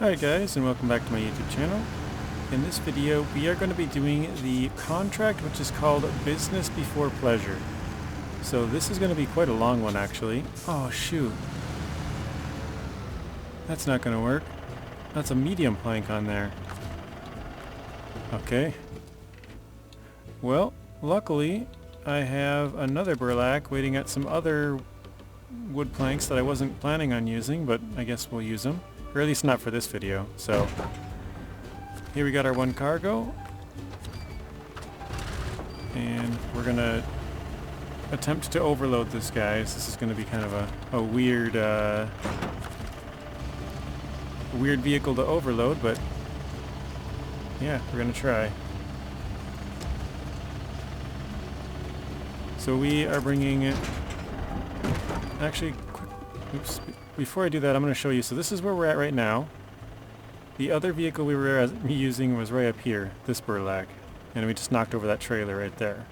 Alright guys, and welcome back to my YouTube channel. In this video we are going to be doing the contract which is called Business Before Pleasure. So this is going to be quite a long one actually. Oh shoot. That's not going to work. That's a medium plank on there. Okay. Well, luckily I have another burlak waiting at some other wood planks that I wasn't planning on using, but I guess we'll use them. Or at least not for this video. So here we got our one cargo, and we're gonna attempt to overload this, guys. This is gonna be kind of a weird weird vehicle to overload, but yeah, we're gonna try. So we are bringing it. Actually, oops. Before I do that, I'm going to show you. So this is where we're at right now. The other vehicle we were using was right up here, this burlak. And we just knocked over that trailer right there.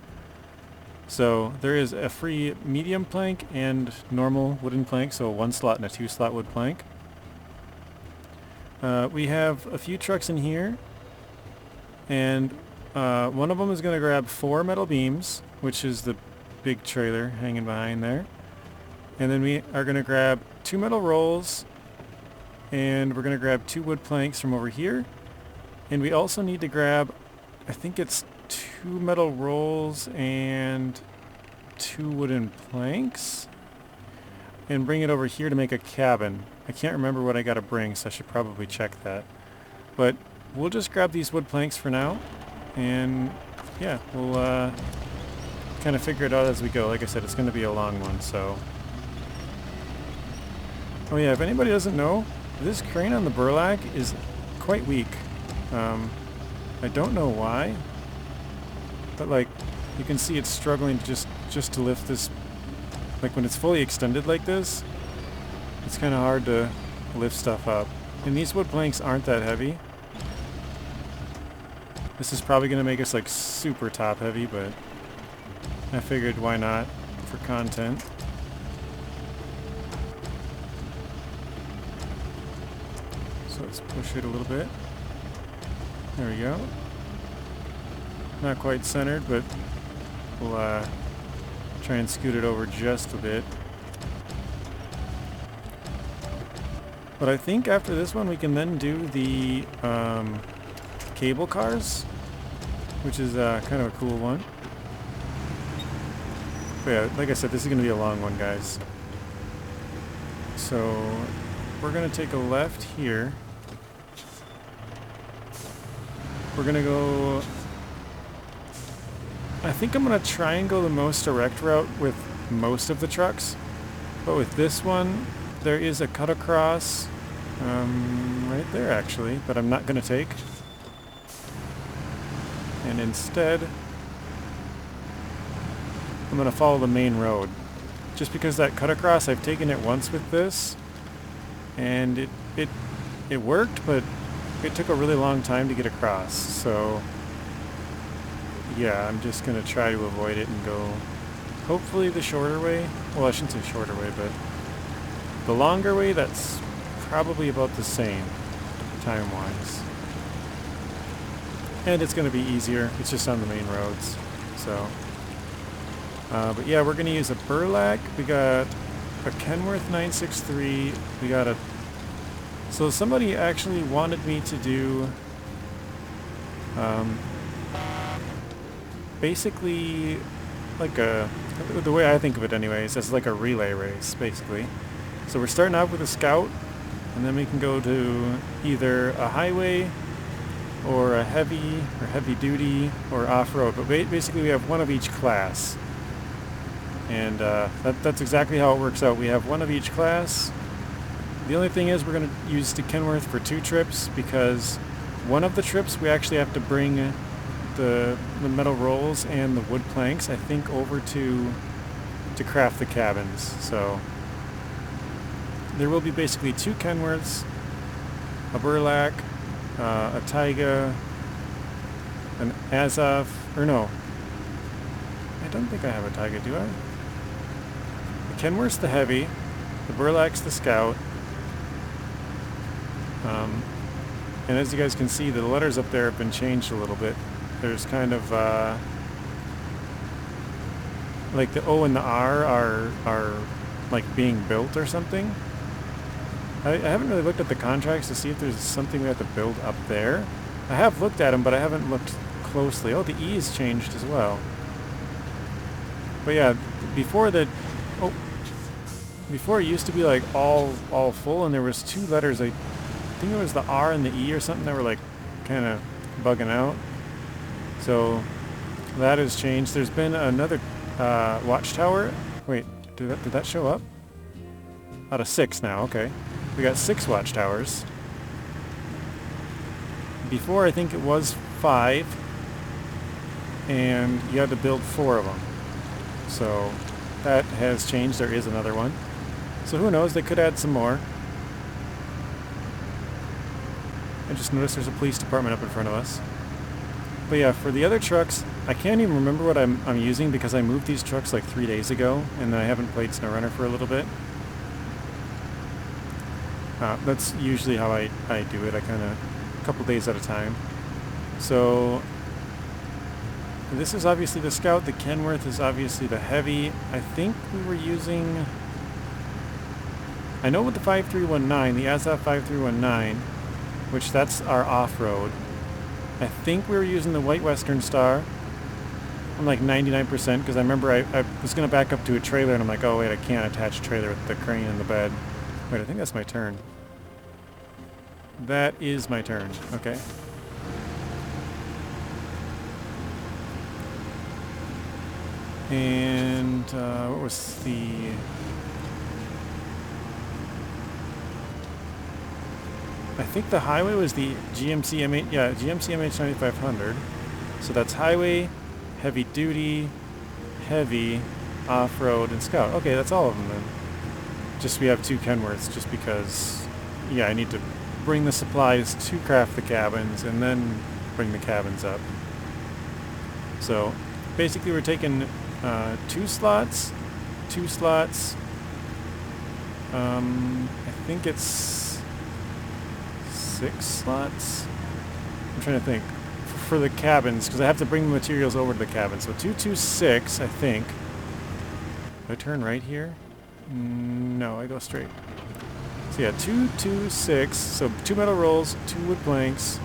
So there is a free medium plank and normal wooden plank, so a 1-slot and a 2-slot wood plank. We have a few trucks in here. And one of them is going to grab 4 metal beams, which is the big trailer hanging behind there. And then we are going to grab 2 metal rolls, and we're going to grab 2 wood planks from over here. And we also need to grab, I think it's 2 metal rolls and 2 wooden planks, and bring it over here to make a cabin. I can't remember what I got to bring, so I should probably check that. But we'll just grab these wood planks for now, and yeah, we'll kind of figure it out as we go. Like I said, it's going to be a long one, so... Oh yeah, if anybody doesn't know, this crane on the burlak is quite weak. I don't know why, but like, you can see it's struggling just to lift this. Like when it's fully extended like this, it's kind of hard to lift stuff up. And these wood planks aren't that heavy. This is probably going to make us like super top heavy, but I figured why not for content. So let's push it a little bit. There we go. Not quite centered, but we'll try and scoot it over just a bit. But I think after this one we can then do the cable cars, which is kind of a cool one. But yeah, like I said, this is going to be a long one, guys. So we're going to take a left here. We're going to go... I think I'm going to try and go the most direct route with most of the trucks. But with this one, there is a cut across right there, actually, that I'm not going to take. And instead, I'm going to follow the main road. Just because that cut across, I've taken it once with this, and it worked, but it took a really long time to get across. So yeah, I'm just going to try to avoid it and go hopefully the shorter way. Well, I shouldn't say shorter way, but the longer way, that's probably about the same time-wise. And it's going to be easier. It's just on the main roads. So but yeah, we're going to use a burlak. We got a Kenowrth 963. We got a... So somebody actually wanted me to do basically like the way I think of it anyways, it's like a relay race, basically. So we're starting out with a scout, and then we can go to either a highway or a heavy or heavy duty or off-road. But basically we have one of each class. And that's exactly how it works out. We have one of each class. The only thing is we're going to use the Kenowrth for 2 trips, because one of the trips we actually have to bring the metal rolls and the wood planks, I think, over to craft the cabins. So there will be basically 2 Kenowrths, a burlak, a taiga, an Azov, or no, I don't think I have a taiga, do I? The Kenowrth's the heavy, the burlak's the scout, And as you guys can see, the letters up there have been changed a little bit. There's kind of like the O and the R are like being built or something. I haven't really looked at the contracts to see if there's something we have to build up there. I have looked at them, but I haven't looked closely. Oh, the E is changed as well. But yeah, before it used to be like all full, and there was two letters. I think it was the R and the E or something that were like kind of bugging out. So that has changed. There's been another watchtower. Wait, did that show up? Out of 6 now. Okay, we got 6 watchtowers. Before, I think it was 5, and you had to build 4 of them. So that has changed. There is another one. So who knows? They could add some more. I just noticed there's a police department up in front of us. But yeah, for the other trucks, I can't even remember what I'm using because I moved these trucks like 3 days ago, and I haven't played SnowRunner for a little bit. That's usually how I do it. I kind of a couple days at a time. So this is obviously the Scout. The Kenowrth is obviously the Heavy. I think we were using... I know with the 5319, the Azov 5319, which that's our off-road. I think we were using the White Western Star. I'm like 99% because I remember I was going to back up to a trailer and I'm like, oh wait, I can't attach a trailer with the crane in the bed. Wait, I think that's my turn. That is my turn. Okay. And what was the... I think the highway was the GMC M8, yeah, GMC MH9500. So that's highway, heavy duty, heavy, off-road, and Scout. Okay, that's all of them then. Just we have 2 Kenworths just because, yeah, I need to bring the supplies to craft the cabins and then bring the cabins up. So basically we're taking 2 slots, 2 slots, I think it's 6 slots? I'm trying to think. For the cabins, because I have to bring the materials over to the cabin. So 226, I think. Do I turn right here? No, I go straight. So yeah, 226, so 2 metal rolls, 2 wood planks,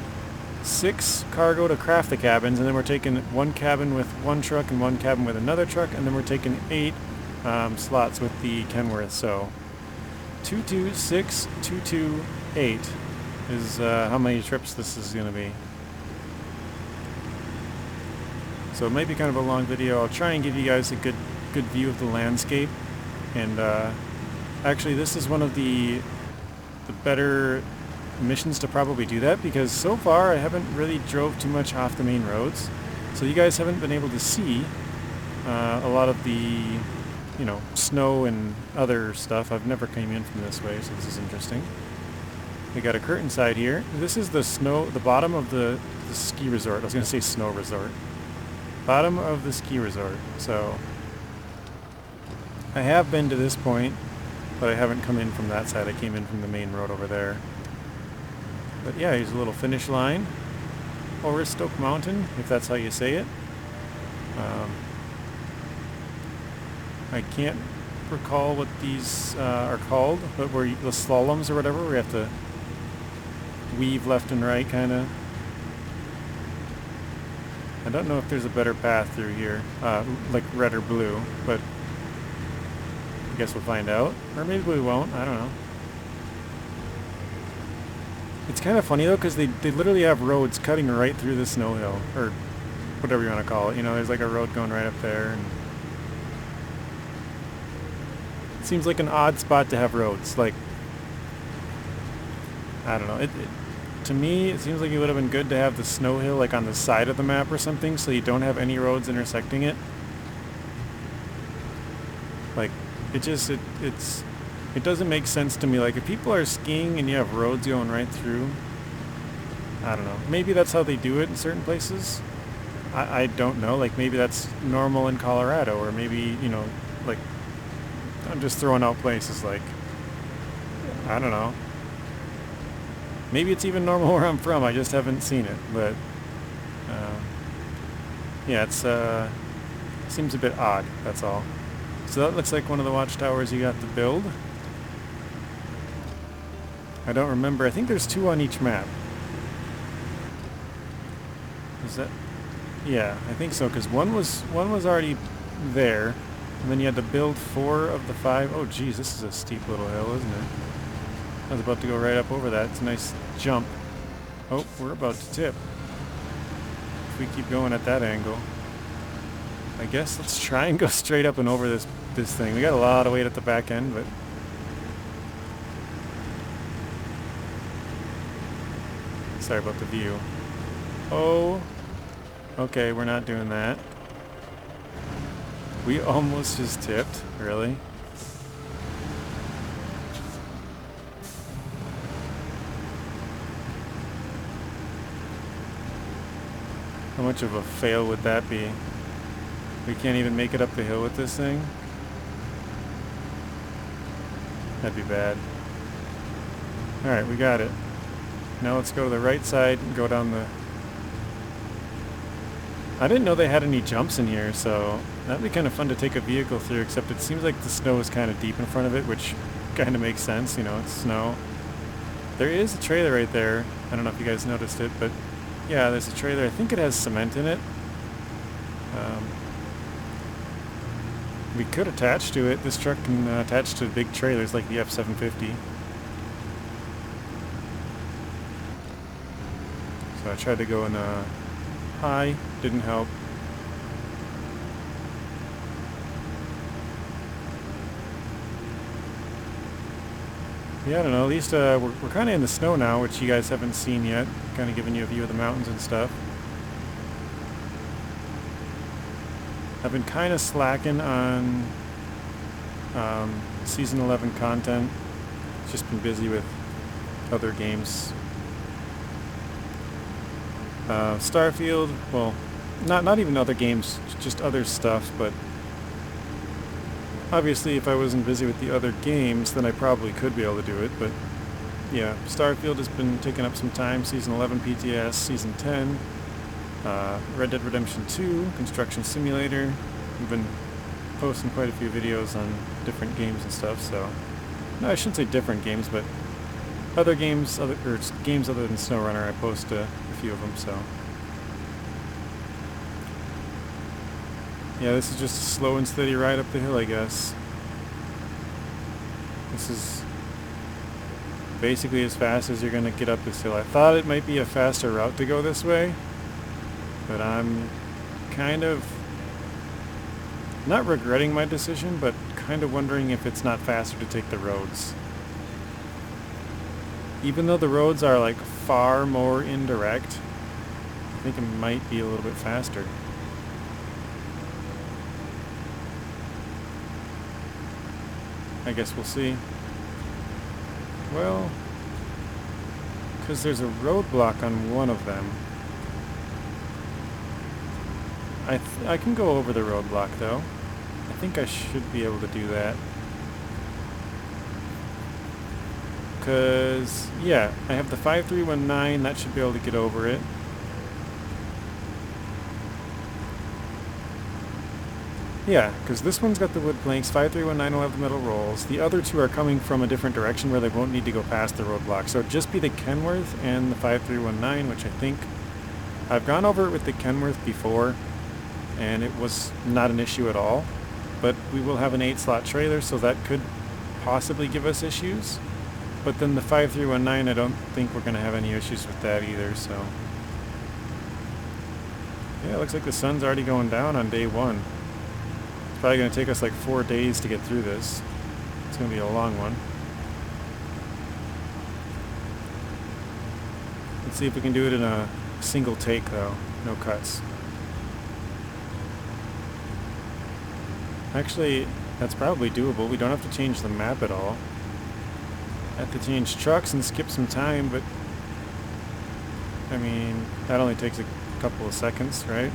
6 cargo to craft the cabins, and then we're taking 1 cabin with 1 truck and 1 cabin with another truck, and then we're taking 8 slots with the Kenworth. So 226, 228 is how many trips this is going to be. So it might be kind of a long video. I'll try and give you guys a good view of the landscape. And actually this is one of the better missions to probably do that, because so far I haven't really drove too much off the main roads. So you guys haven't been able to see a lot of the, you know, snow and other stuff. I've never came in from this way, so this is interesting. We got a curtain side here. This is the bottom of the ski resort. I was going to say snow resort. Bottom of the ski resort. So I have been to this point, but I haven't come in from that side. I came in from the main road over there. But yeah, here's a little finish line over Stoke Mountain, if that's how you say it. I can't recall what these are called, but where the slaloms or whatever, we have to weave left and right, kind of. I don't know if there's a better path through here, like red or blue, but I guess we'll find out. Or maybe we won't, I don't know. It's kind of funny though, because they literally have roads cutting right through the snow hill, or whatever you want to call it. You know, there's like a road going right up there, and it seems like an odd spot to have roads. Like, I don't know. To me, it seems like it would have been good to have the snow hill like on the side of the map or something, so you don't have any roads intersecting it. Like, it doesn't make sense to me. Like, if people are skiing and you have roads going right through, I don't know. Maybe that's how they do it in certain places. I don't know. Like, maybe that's normal in Colorado, or maybe, you know, like, I'm just throwing out places, like, I don't know. Maybe it's even normal where I'm from, I just haven't seen it, but yeah, it's seems a bit odd, that's all. So that looks like one of the watchtowers you got to build. I don't remember, I think there's 2 on each map. Is that? Yeah, I think so, because one was already there, and then you had to build 4 of the 5. Oh geez, this is a steep little hill, isn't it? I was about to go right up over that. It's a nice jump. Oh, we're about to tip. If we keep going at that angle. I guess let's try and go straight up and over this thing. We got a lot of weight at the back end, but sorry about the view. Oh, okay, we're not doing that. We almost just tipped, really? How much of a fail would that be? We can't even make it up the hill with this thing? That'd be bad. Alright, we got it. Now let's go to the right side and go down the... I didn't know they had any jumps in here, so that'd be kind of fun to take a vehicle through, except it seems like the snow is kind of deep in front of it, which kind of makes sense, you know, it's snow. There is a trailer right there. I don't know if you guys noticed it, but yeah, there's a trailer. I think it has cement in it. We could attach to it. This truck can attach to big trailers like the F-750. So I tried to go in high, didn't help. Yeah, I don't know, at least we're kind of in the snow now, which you guys haven't seen yet. Kind of giving you a view of the mountains and stuff. I've been kind of slacking on Season 11 content. Just been busy with other games. Starfield, well, not even other games, just other stuff, but obviously if I wasn't busy with the other games, then I probably could be able to do it, but yeah, Starfield has been taking up some time. Season 11 PTS, Season 10, Red Dead Redemption 2, Construction Simulator. We've been posting quite a few videos on different games and stuff, so... No, I shouldn't say different games, but other games, games other than SnowRunner, I post a few of them, so... Yeah, this is just a slow and steady ride up the hill, I guess. This is basically as fast as you're going to get up this hill. I thought it might be a faster route to go this way, but I'm kind of not regretting my decision, but kind of wondering if it's not faster to take the roads. Even though the roads are like far more indirect, I think it might be a little bit faster. I guess we'll see. Well, because there's a roadblock on one of them. I can go over the roadblock though. I think I should be able to do that. Because, yeah, I have the 5319, that should be able to get over it. Yeah, because this one's got the wood planks, 5319 will have the metal rolls. The other two are coming from a different direction where they won't need to go past the roadblock. So it'd just be the Kenowrth and the 5319, which I think... I've gone over it with the Kenowrth before, and it was not an issue at all. But we will have an 8-slot trailer, so that could possibly give us issues. But then the 5319, I don't think we're going to have any issues with that either, so... Yeah, it looks like the sun's already going down on day one. It's probably going to take us like 4 days to get through this. It's going to be a long one. Let's see if we can do it in a single take though, no cuts. Actually, that's probably doable. We don't have to change the map at all. I have to change trucks and skip some time, but I mean, that only takes a couple of seconds, right?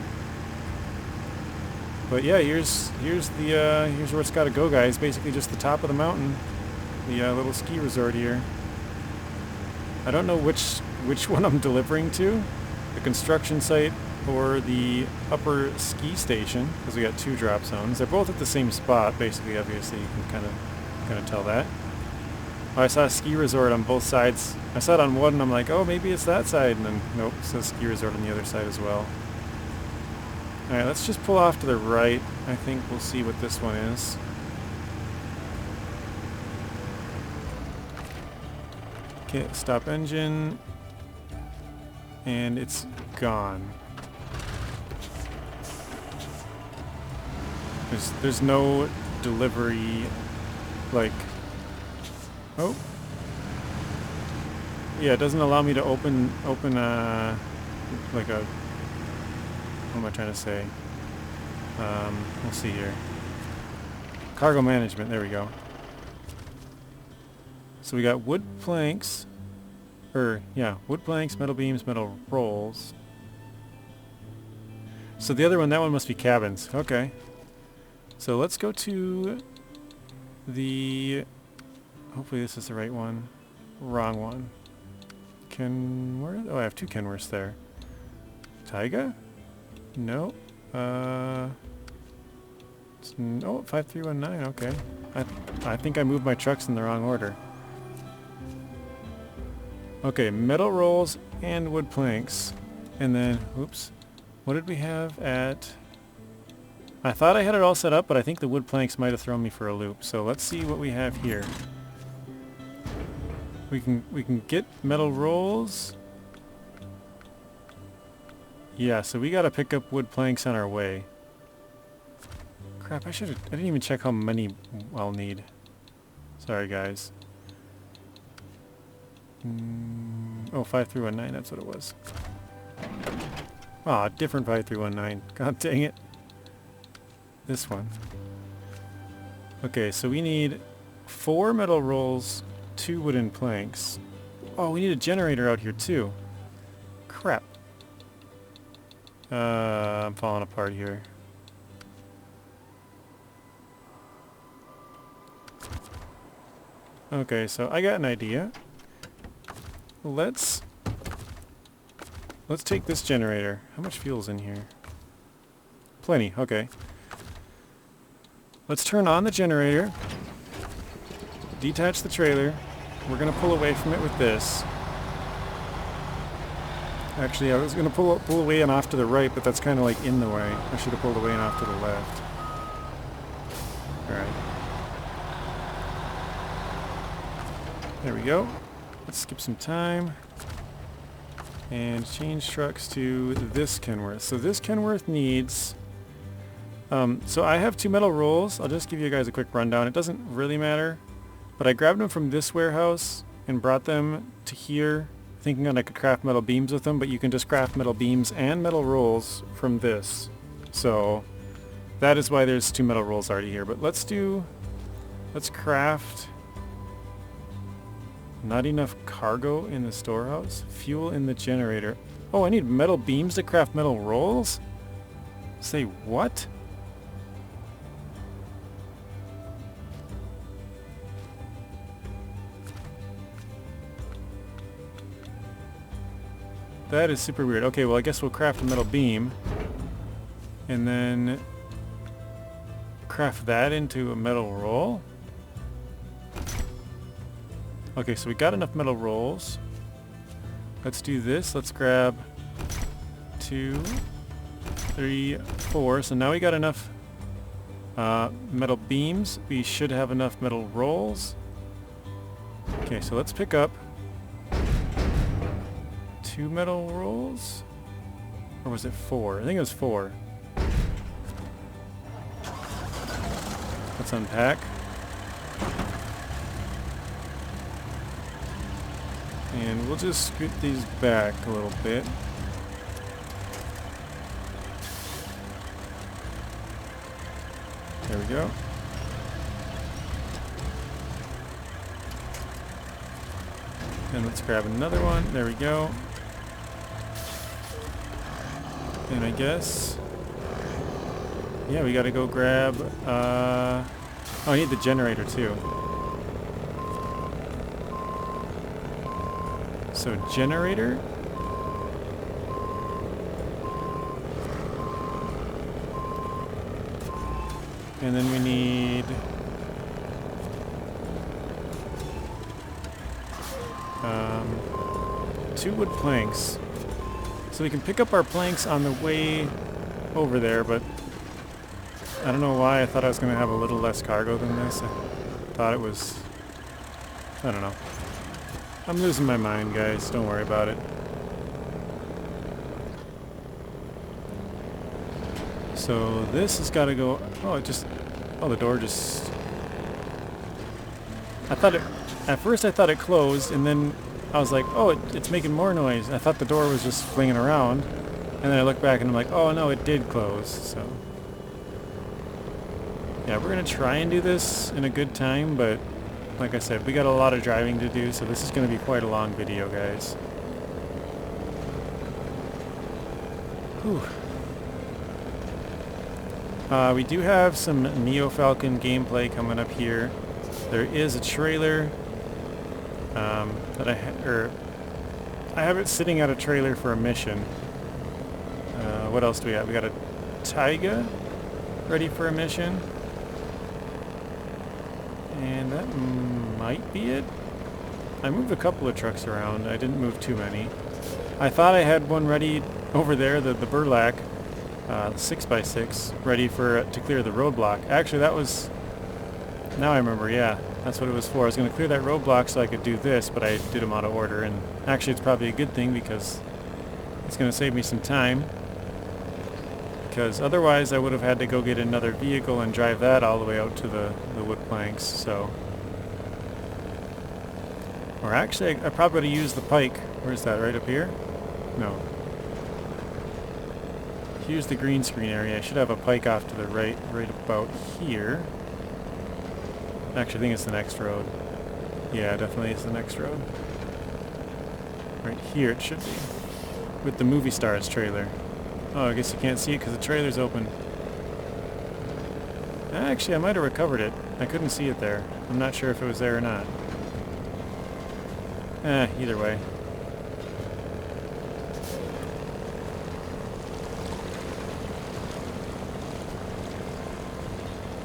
But yeah, here's where it's got to go, guys. Basically just the top of the mountain, the little ski resort here. I don't know which one I'm delivering to, the construction site or the upper ski station, because we got 2 drop zones. They're both at the same spot, basically. Obviously, you can kind of tell that. Oh, I saw a ski resort on both sides. I saw it on one, and I'm like, oh, maybe it's that side, and then nope, it says ski resort on the other side as well. All right, let's just pull off to the right. I think we'll see what this one is. Okay, stop engine, and it's gone. There's no delivery, like, oh, yeah, it doesn't allow me to open like a, what am I trying to say? We'll see here. Cargo management, there we go. So we got wood planks, wood planks, metal beams, metal rolls. So the other one, that one must be cabins. Okay. So let's go to the, hopefully this is the right one. Wrong one. Kenowrth? Oh, I have 2 Kenworths there. Taiga? No. Oh, 5319, okay. I think I moved my trucks in the wrong order. Okay, metal rolls and wood planks. And then, oops. What did we have at... I thought I had it all set up, but I think the wood planks might have thrown me for a loop. So let's see what we have here. We can get metal rolls. Yeah, so we gotta pick up wood planks on our way. Crap, I didn't even check how many I'll need. Sorry, guys. Oh, 5319, that's what it was. Ah, different 5319. God dang it. This one. Okay, so we need 4 metal rolls, 2 wooden planks. Oh, we need a generator out here too. Crap. I'm falling apart here. Okay, so I got an idea. Let's take this generator. How much fuel's in here? Plenty, okay. Let's turn on the generator, detach the trailer. We're going to pull away from it with this. Actually, I was going to pull away and off to the right, but that's kind of like in the way. I should have pulled away and off to the left. Alright. There we go. Let's skip some time and change trucks to this Kenworth. So this Kenworth needs... so I have 2 metal rolls. I'll just give you guys a quick rundown. It doesn't really matter, but I grabbed them from this warehouse and brought them to here, thinking that I could craft metal beams with them, but you can just craft metal beams and metal rolls from this. So that is why there's 2 metal rolls already here. But let's craft... Not enough cargo in the storehouse? Fuel in the generator. Oh, I need metal beams to craft metal rolls? Say what? That is super weird. Okay, well I guess we'll craft a metal beam and then craft that into a metal roll. Okay, so we got enough metal rolls. Let's do this. Let's grab 2, 3, 4. So now we got enough metal beams. We should have enough metal rolls. Okay, so let's pick up 2 metal rolls. Or was it 4? I think it was 4. Let's unpack. And we'll just scoot these back a little bit. There we go. And let's grab another one. There we go. And I guess... yeah, we gotta go grab... oh, I need the generator too. So generator. And then we need two wood planks. So we can pick up our planks on the way over there, but I don't know why I thought I was going to have a little less cargo than this. I thought it was... I don't know. I'm losing my mind, guys. Don't worry about it. So this has got to go... Oh, it just... Oh, the door just... I thought it... At first I thought it closed, and then I was like, oh, it's making more noise. I thought the door was just flinging around. And then I looked back and I'm like, oh no, it did close, so... Yeah, we're going to try and do this in a good time, but like I said, we got a lot of driving to do, so this is going to be quite a long video, guys. Whew. We do have some Neo Falcon gameplay coming up here. There is a trailer that I have it sitting at a trailer for a mission. What else do we have? We got a Taiga ready for a mission. And that might be it. I moved a couple of trucks around. I didn't move too many. I thought I had one ready over there, the Burlak 6x6, ready to clear the roadblock. Actually, that was... Now I remember, yeah. That's what it was for. I was going to clear that roadblock so I could do this, but I did them out of order. And actually, it's probably a good thing because it's going to save me some time. Because otherwise I would have had to go get another vehicle and drive that all the way out to the wood planks, so... Or actually, I probably would have used the pike. Where's that, right up here? No. Here's the green screen area. I should have a pike off to the right about here. Actually, I think it's the next road. Yeah, definitely it's the next road. Right here it should be. With the Movie Stars trailer. Oh, I guess you can't see it because the trailer's open. Actually, I might have recovered it. I couldn't see it there. I'm not sure if it was there or not. Either way.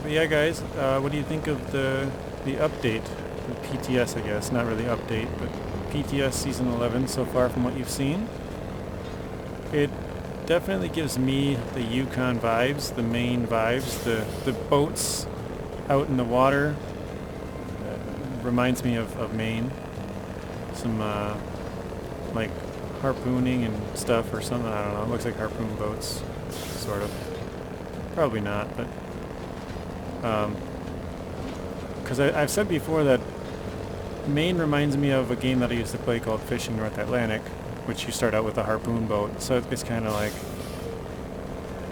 But yeah, guys, what do you think of the update? The PTS, I guess. Not really update, but PTS Season 11 so far from what you've seen. It definitely gives me the Yukon vibes, the Maine vibes, the boats out in the water. Reminds me of Maine. Some like harpooning and stuff or something, I don't know. It looks like harpoon boats, sort of. Probably not, but because I've said before that Maine reminds me of a game that I used to play called Fishing North Atlantic, which you start out with a harpoon boat, so it's kind of like,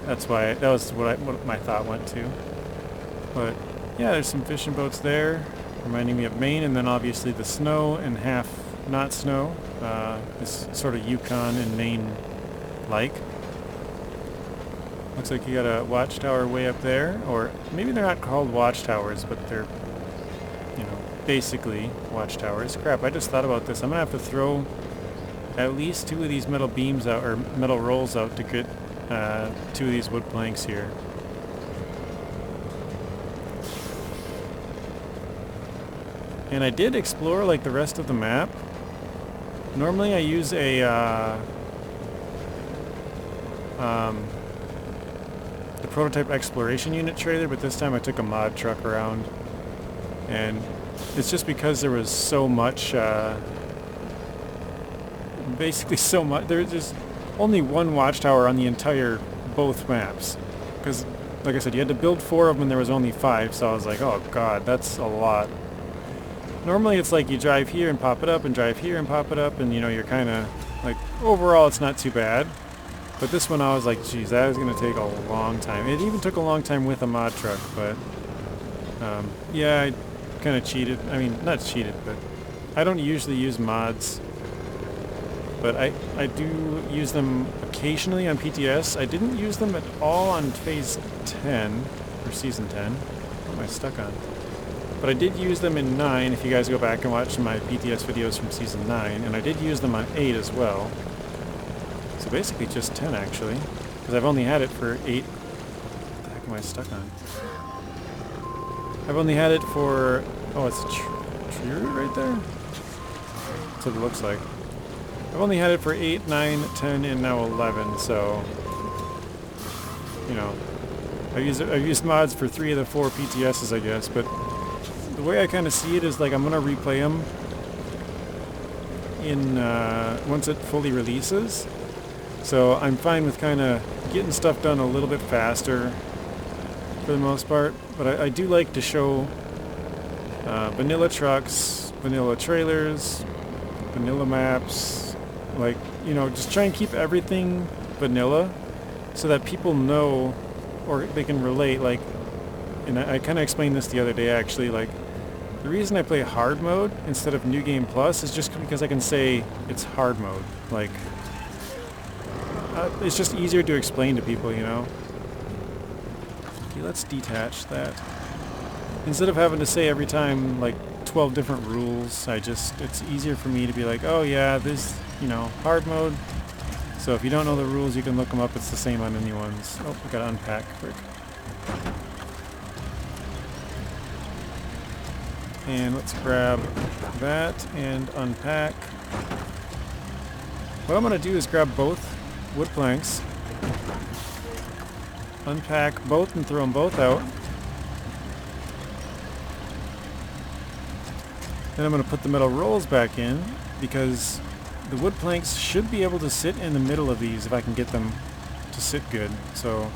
that's why, that was what my thought went to. But yeah, there's some fishing boats there, reminding me of Maine, and then obviously the snow and half not snow, is sort of Yukon and Maine-like. Looks like you got a watchtower way up there, or maybe they're not called watchtowers, but they're, you know, basically watchtowers. Crap, I just thought about this. I'm gonna have to throw at least two of these metal beams out, or metal rolls out, to get two of these wood planks here. And I did explore like the rest of the map. Normally I use a the prototype exploration unit trailer, but this time I took a mod truck around, and it's just because there was so much basically so much. There's only one watchtower on the entire both maps, because like I said, you had to build 4 of them and there was only 5, so I was like, oh god, that's a lot. Normally it's like you drive here and pop it up and drive here and pop it up, and you know, you're kind of like, overall it's not too bad. But this one I was like, geez, that is going to take a long time. It even took a long time with a mod truck, but yeah, I kind of cheated. I mean, not cheated, but I don't usually use mods. But I do use them occasionally on PTS. I didn't use them at all on Phase 10, or Season 10. What am I stuck on? But I did use them in 9, if you guys go back and watch my PTS videos from Season 9, and I did use them on 8 as well. So basically just 10, actually. Because I've only had it for 8... What the heck am I stuck on? I've only had it for... Oh, it's a tree root right there? That's what it looks like. I've only had it for 8, 9, 10, and now 11, so... You know... I've used mods for 3 of the 4 PTSs, I guess, but... The way I kind of see it is like I'm going to replay them in once it fully releases. So I'm fine with kind of getting stuff done a little bit faster for the most part. But I do like to show vanilla trucks, vanilla trailers, vanilla maps. Like, you know, just try and keep everything vanilla so that people know or they can relate. Like, and I kind of explained this the other day actually, like, the reason I play hard mode instead of New Game Plus is just because I can say it's hard mode. Like, it's just easier to explain to people, you know? Okay, let's detach that. Instead of having to say every time, like, 12 different rules, it's easier for me to be like, oh yeah, this, you know, hard mode. So if you don't know the rules, you can look them up. It's the same on anyone's. Oh, we gotta unpack quick. And let's grab that and unpack. What I'm going to do is grab both wood planks, unpack both and throw them both out. Then I'm going to put the metal rolls back in because the wood planks should be able to sit in the middle of these if I can get them to sit good. So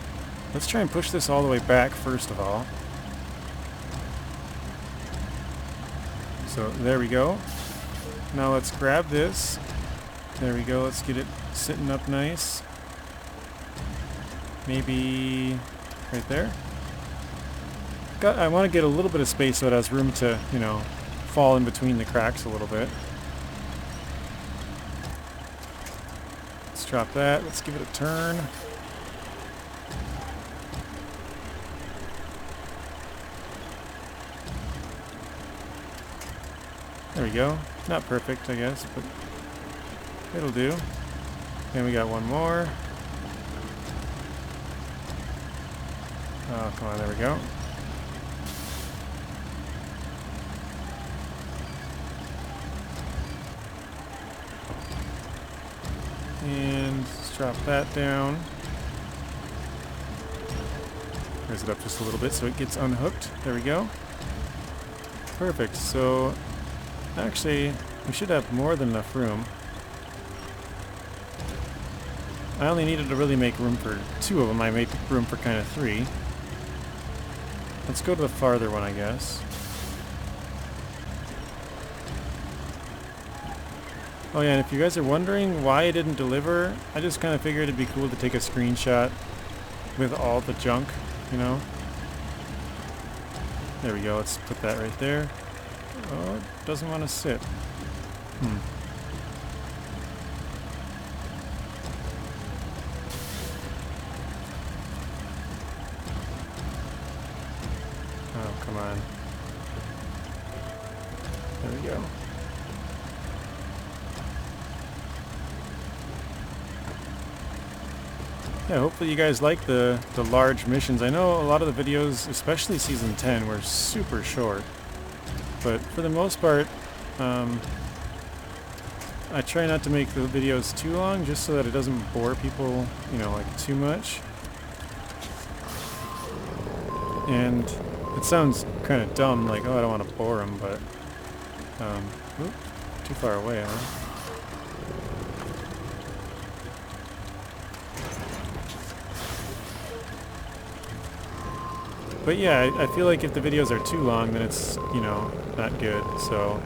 let's try and push this all the way back first of all. So there we go. Now let's grab this. There we go. Let's get it sitting up nice. Maybe right there. I want to get a little bit of space so it has room to, you know, fall in between the cracks a little bit. Let's drop that. Let's give it a turn. There we go. Not perfect, I guess, but it'll do. And we got one more. Oh, come on, there we go. And let's drop that down. Raise it up just a little bit so it gets unhooked. There we go. Perfect. So actually, we should have more than enough room. I only needed to really make room for 2 of them. I made room for kind of 3. Let's go to the farther one, I guess. Oh yeah, and if you guys are wondering why I didn't deliver, I just kind of figured it'd be cool to take a screenshot with all the junk, you know? There we go. Let's put that right there. Oh, it doesn't want to sit. Oh, come on. There we go. Yeah, hopefully you guys like the large missions. I know a lot of the videos, especially Season 10, were super short. But for the most part, I try not to make the videos too long just so that it doesn't bore people, you know, like too much. And it sounds kind of dumb, like, oh, I don't want to bore them, but... Oop, too far away, huh? But yeah, I feel like if the videos are too long, then it's, you know, not good. So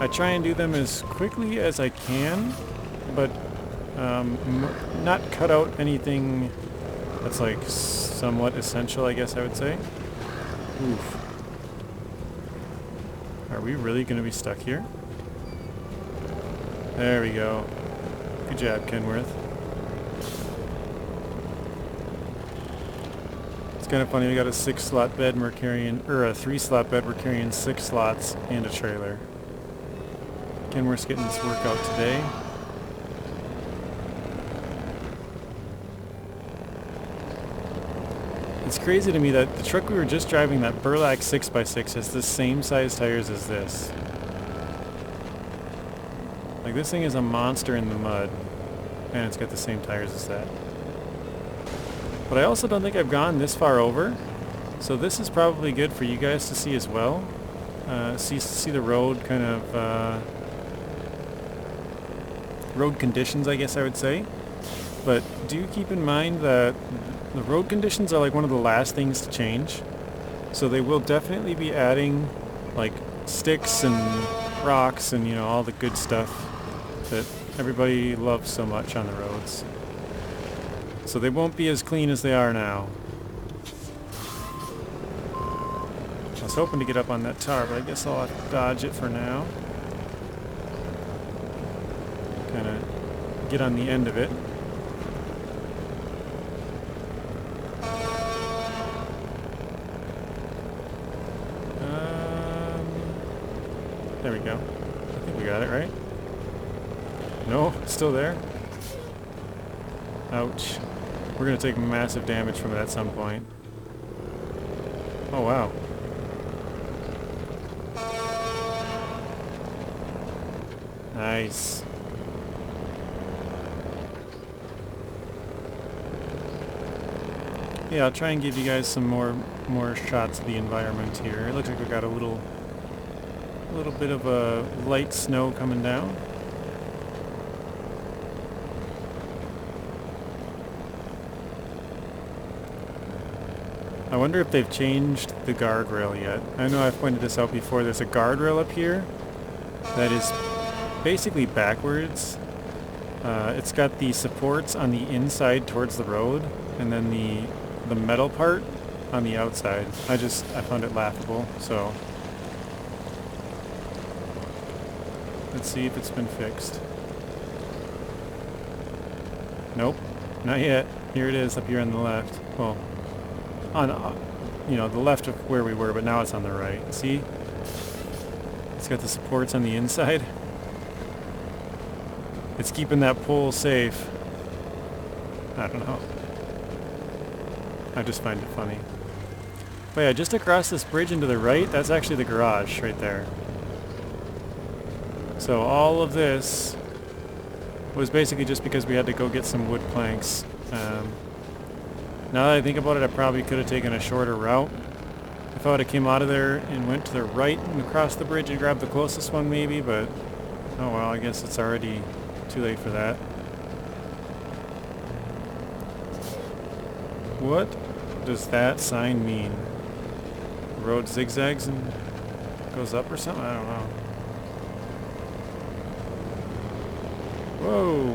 I try and do them as quickly as I can, but not cut out anything that's like somewhat essential, I guess I would say. Oof. Are we really going to be stuck here? There we go. Good job, Kenowrth. kind of funny, we got a 6-slot bed and we're carrying, or a 3-slot bed, we're carrying 6 slots and a trailer. Kenworth's getting this workout today. It's crazy to me that the truck we were just driving, that Burlak 6x6, has the same size tires as this. Like, this thing is a monster in the mud, and it's got the same tires as that. But I also don't think I've gone this far over, so this is probably good for you guys to see as well. See the road kind of, road conditions, I guess I would say. But do keep in mind that the road conditions are like one of the last things to change. So they will definitely be adding like sticks and rocks and, you know, all the good stuff that everybody loves so much on the roads. So they won't be as clean as they are now. I was hoping to get up on that tower, but I guess I'll have to dodge it for now. Kind of get on the end of it. There we go. I think we got it, right? No, it's still there. Ouch. We're going to take massive damage from it at some point. Oh, wow. Nice. Yeah, I'll try and give you guys some more shots of the environment here. It looks like we got a little bit of a light snow coming down. I wonder if they've changed the guardrail yet. I know I've pointed this out before. There's a guardrail up here that is basically backwards. It's got the supports on the inside towards the road, and then the metal part on the outside. I found it laughable, so let's see if it's been fixed. Nope, not yet. Here it is up here on the left. Well, on you know, the left of where we were, but now it's on the right. See? It's got the supports on the inside. It's keeping that pole safe. I don't know. I just find it funny. But yeah, just across this bridge and to the right, that's actually the garage right there. So all of this was basically just because we had to go get some wood planks. Now that I think about it, I probably could have taken a shorter route. If I would have came out of there and went to the right and across the bridge and grabbed the closest one maybe, but oh well, I guess it's already too late for that. What does that sign mean? The road zigzags and goes up or something? I don't know. Whoa!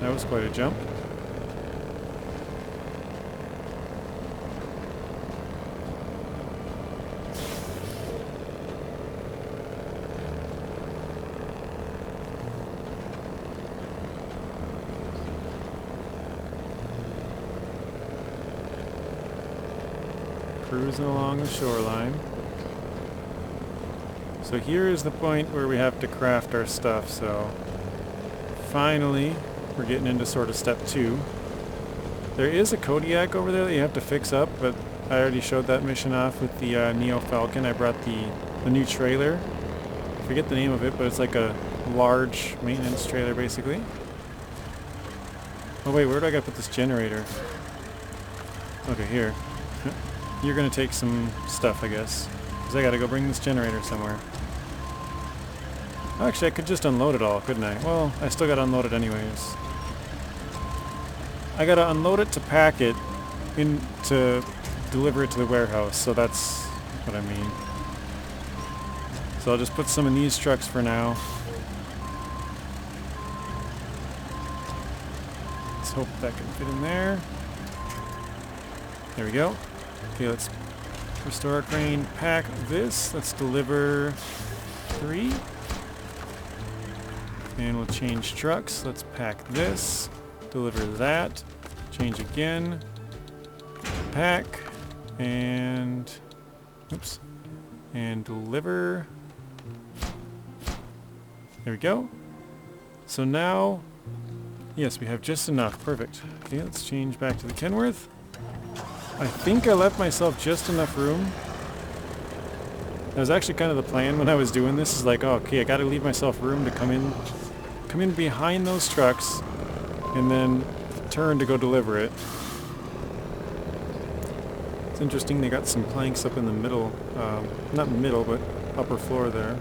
That was quite a jump. Cruising along the shoreline. So here is the point where we have to craft our stuff, so finally we're getting into sort of step 2. There is a Kodiak over there that you have to fix up, but I already showed that mission off with the Neo Falcon. I brought the new trailer. I forget the name of it, but it's like a large maintenance trailer basically. Oh wait, where do I gotta put this generator? Okay, here. You're gonna take some stuff, I guess, because I gotta go bring this generator somewhere. Actually, I could just unload it all, couldn't I? Well, I still gotta unload it anyways. I gotta unload it to pack it in to deliver it to the warehouse, so that's what I mean. So I'll just put some in these trucks for now. Let's hope that can fit in there. There we go. Okay, let's restore our crane, pack this. Let's deliver 3. And we'll change trucks. Let's pack this, deliver that, change again, pack, And, oops, and deliver. There we go. So now, yes, we have just enough. Perfect. Okay, let's change back to the Kenowrth. I think I left myself just enough room. That was actually kind of the plan when I was doing this. Is like, oh, okay, I got to leave myself room to come in behind those trucks, and then turn to go deliver it. It's interesting. They got some planks up in the middle, not middle, but upper floor there.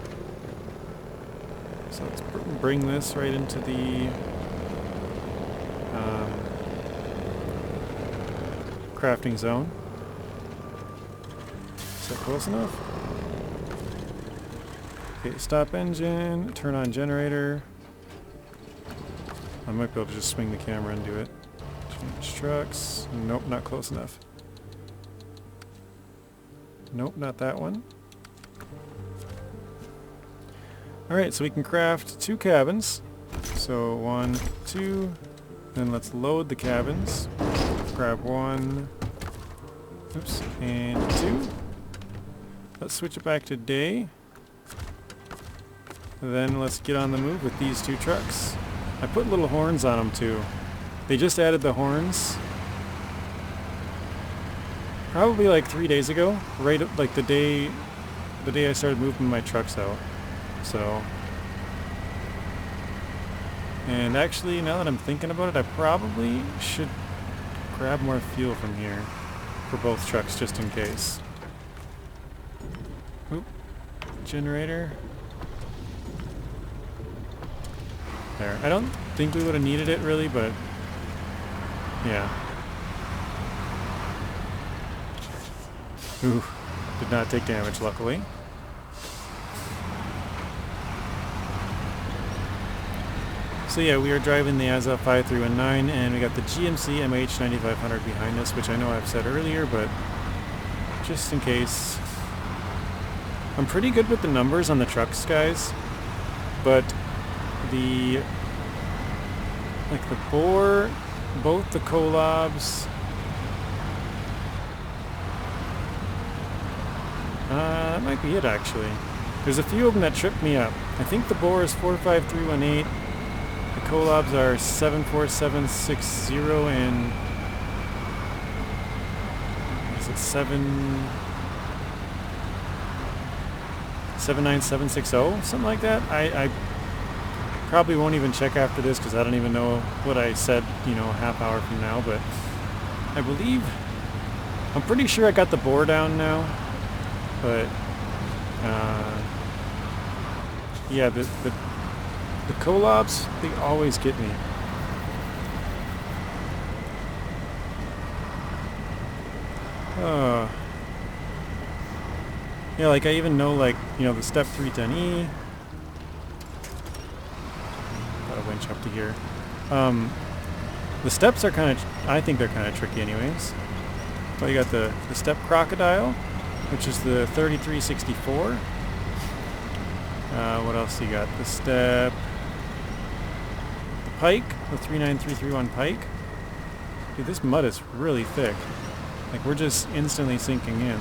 So let's bring this right into the crafting zone. Is that close enough? Okay, stop engine, turn on generator. I might be able to just swing the camera and do it. Change trucks. Nope, not close enough. Nope, not that one. Alright, so we can craft 2 cabins. So 1, 2, then let's load the cabins. Grab 1, oops, and 2. Let's switch it back to day. Then let's get on the move with these 2 trucks. I put little horns on them too. They just added the horns probably like 3 days ago, right like the day I started moving my trucks out. So, and actually now that I'm thinking about it, I probably should grab more fuel from here for both trucks just in case. Oop, generator. There. I don't think we would have needed it really, but yeah. Ooh, did not take damage luckily. So yeah, we are driving the Azov 5319 and we got the GMC MH9500 behind us, which I know I've said earlier, but just in case. I'm pretty good with the numbers on the trucks, guys, but the bore, both the collabs, that might be it actually. There's a few of them that tripped me up. I think the bore is 45318, the collabs are 74760 and is it 79760, something like that. I probably won't even check after this because I don't even know what I said, you know, a half hour from now, but I believe, I'm pretty sure I got the bore down now, but yeah, the collabs, they always get me. Yeah, like I even know, like, you know, the Step 310E. Got a winch up to here. The steps are kind of, I think they're kind of tricky anyways. But you got the Step Crocodile, which is the 3364. What else you got? The Step, the Pike, the 39331 Pike. Dude, this mud is really thick. Like, we're just instantly sinking in.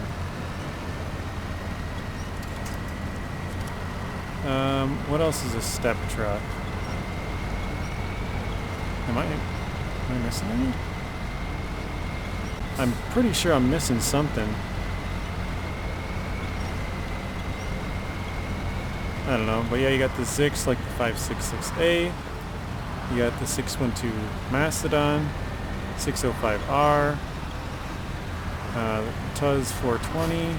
What else is a step truck? Am I missing any? I'm pretty sure I'm missing something. I don't know, but yeah, you got the Zix, like the 566A. You got the 612 Mastodon, 605R, Tuz 420,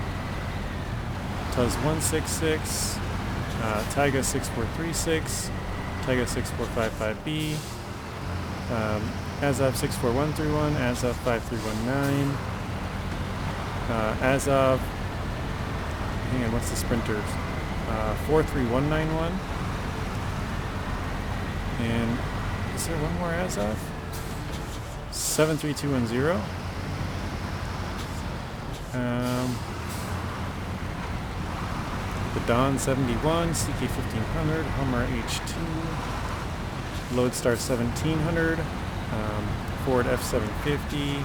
Tuz 166, Taiga 6436, Taiga 6455B, Azov 64131, Azov 5319, Azov, hang on, what's the sprinters? 43191, and is there one more Azov? 73210. The Dawn 71, CK 1500, Hummer H2, Lodestar 1700, Ford F750,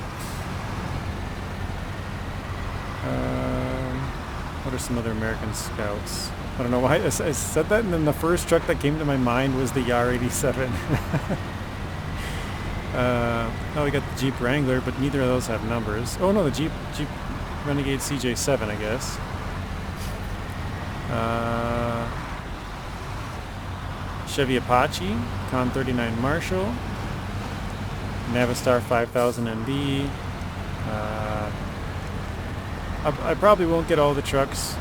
What are some other American Scouts? I don't know why I said that, and then the first truck that came to my mind was the Yar 87. Oh, we got the Jeep Wrangler, but neither of those have numbers. Oh no, the Jeep Renegade CJ7, I guess. Chevy Apache, Con 39 Marshall, Navistar 5000 MB. I probably won't get all the trucks.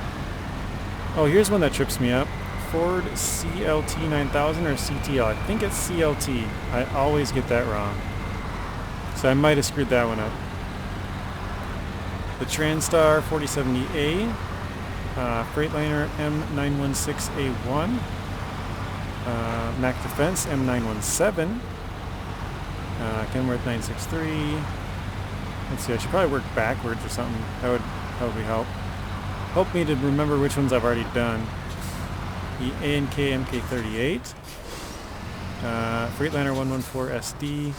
Oh, here's one that trips me up. Ford CLT 9000 or CTL. I think it's CLT. I always get that wrong. So I might have screwed that one up. The Transtar 4070A. Freightliner M916A1. Mac Defense M917. Kenowrth 963. Let's see, I should probably work backwards or something. That would probably help. Help me to remember which ones I've already done. The A&K MK38. Freightliner 114 SD.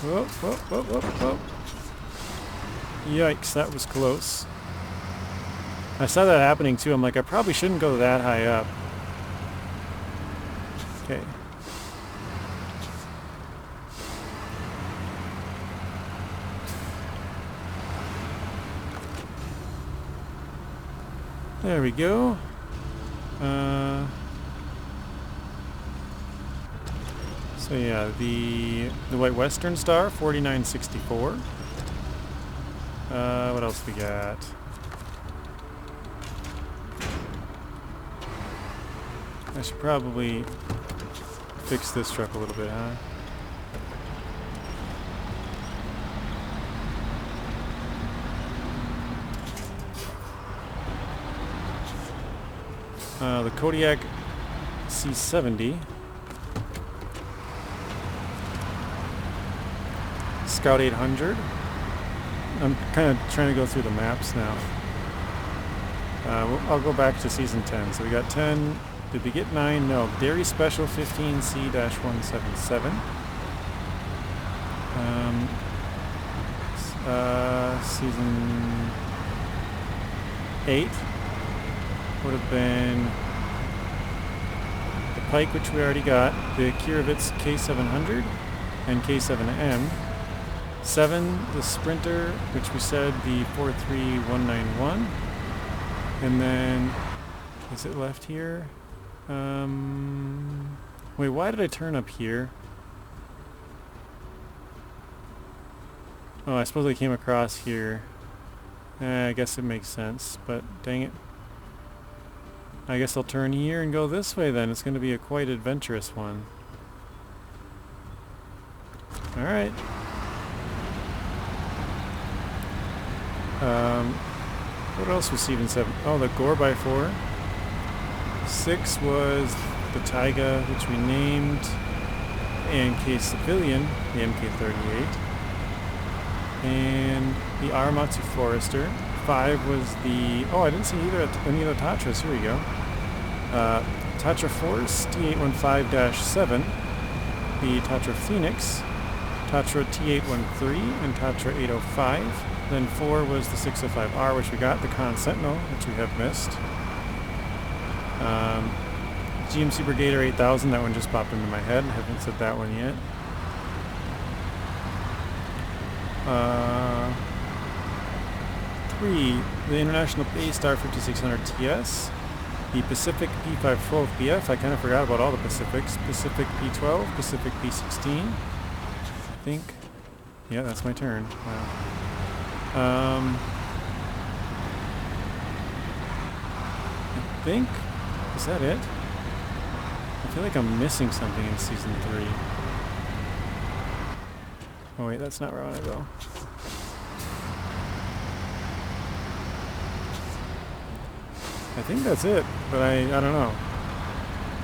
Whoa, whoa, whoa, whoa, whoa. Yikes, that was close. I saw that happening too. I'm like, I probably shouldn't go that high up. Okay. There we go. So yeah, the White Western Star 4964. What else we got? I should probably fix this truck a little bit, huh? The Kodiak C70. Scout 800. I'm kind of trying to go through the maps now. I'll go back to season 10. So we got 10. Did we get 9? No. Dairy Special 15C-177. Season 8 would have been the Pike, which we already got, the Kirovitz K700 and K7M. 7, the Sprinter, which we said the 43191. And then, is it left here? Wait, why did I turn up here? Oh, I suppose I came across here. I guess it makes sense, but dang it. I guess I'll turn here and go this way then. It's going to be a quite adventurous one. Alright. What else was Season 7? Oh, the Gore by 4. 6 was the Taiga, which we named A&K Civilian, the MK38. And the Aramatsu Forester. 5 was the... Oh, I didn't see any of the Tatras. Here we go. Tatra Force T815-7. The Tatra Phoenix. Tatra T813 and Tatra 805. Then 4 was the 605R, which we got. The Con Sentinel, which we have missed. GMC Brigader 8000. That one just popped into my head. I haven't said that one yet. 3, the International A-Star 5600 TS. The Pacific P512BF. I kind of forgot about all the Pacifics. Pacific P12, Pacific P16. I think. Yeah, that's my turn. Wow. I think. Is that it? I feel like I'm missing something in Season 3. Oh wait, that's not where I want to go. I think that's it, but I don't know.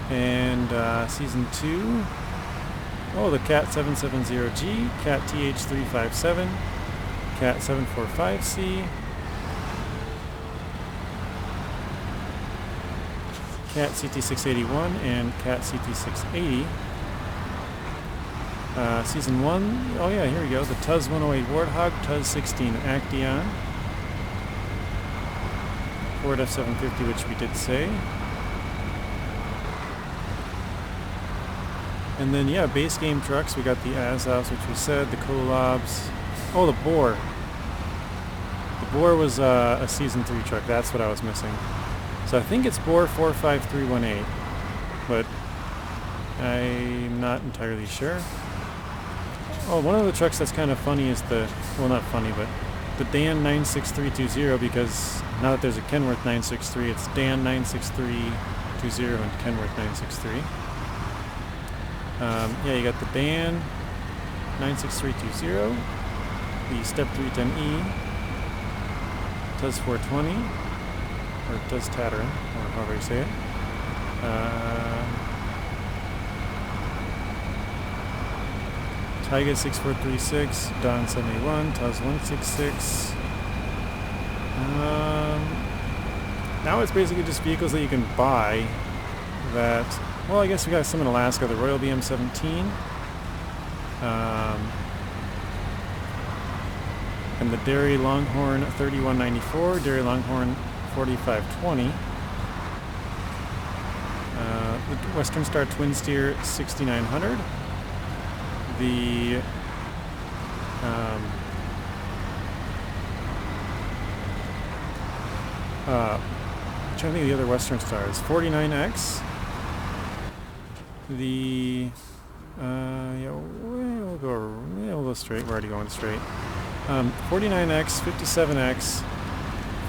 And Season 2. Oh, the Cat 770G, Cat TH357, Cat 745C, Cat CT681, and Cat CT680. Season 1, oh yeah, here we go. The Tuz 108 Warthog, Tuz 16 Acteon. Ford F-750, which we did say. And then, yeah, base game trucks. We got the Azovs, which we said, the Kolobs. Oh, the Boar. The Boar was a Season 3 truck. That's what I was missing. So I think it's Boar 45318, but I'm not entirely sure. Oh, one of the trucks that's kind of funny is the, well, not funny, but the Dan 96320, because now that there's a Kenowrth 963, it's Dan 96320 and Kenowrth 963. Yeah, you got the Dan 96320, the Step 310E, Tuz 420, or Tuz Tatteren, or however you say it. Taiga 6436, Don 71, Tuz 166. Now it's basically just vehicles that you can buy that, well, I guess we got some in Alaska, the Royal BM-17. And the Derry Longhorn 3194, Derry Longhorn 4520. The Western Star Twin Steer 6900. The I'm trying to think of the other Western Stars. 49X. The yeah, we'll go straight. We're already going straight. 49X, 57X,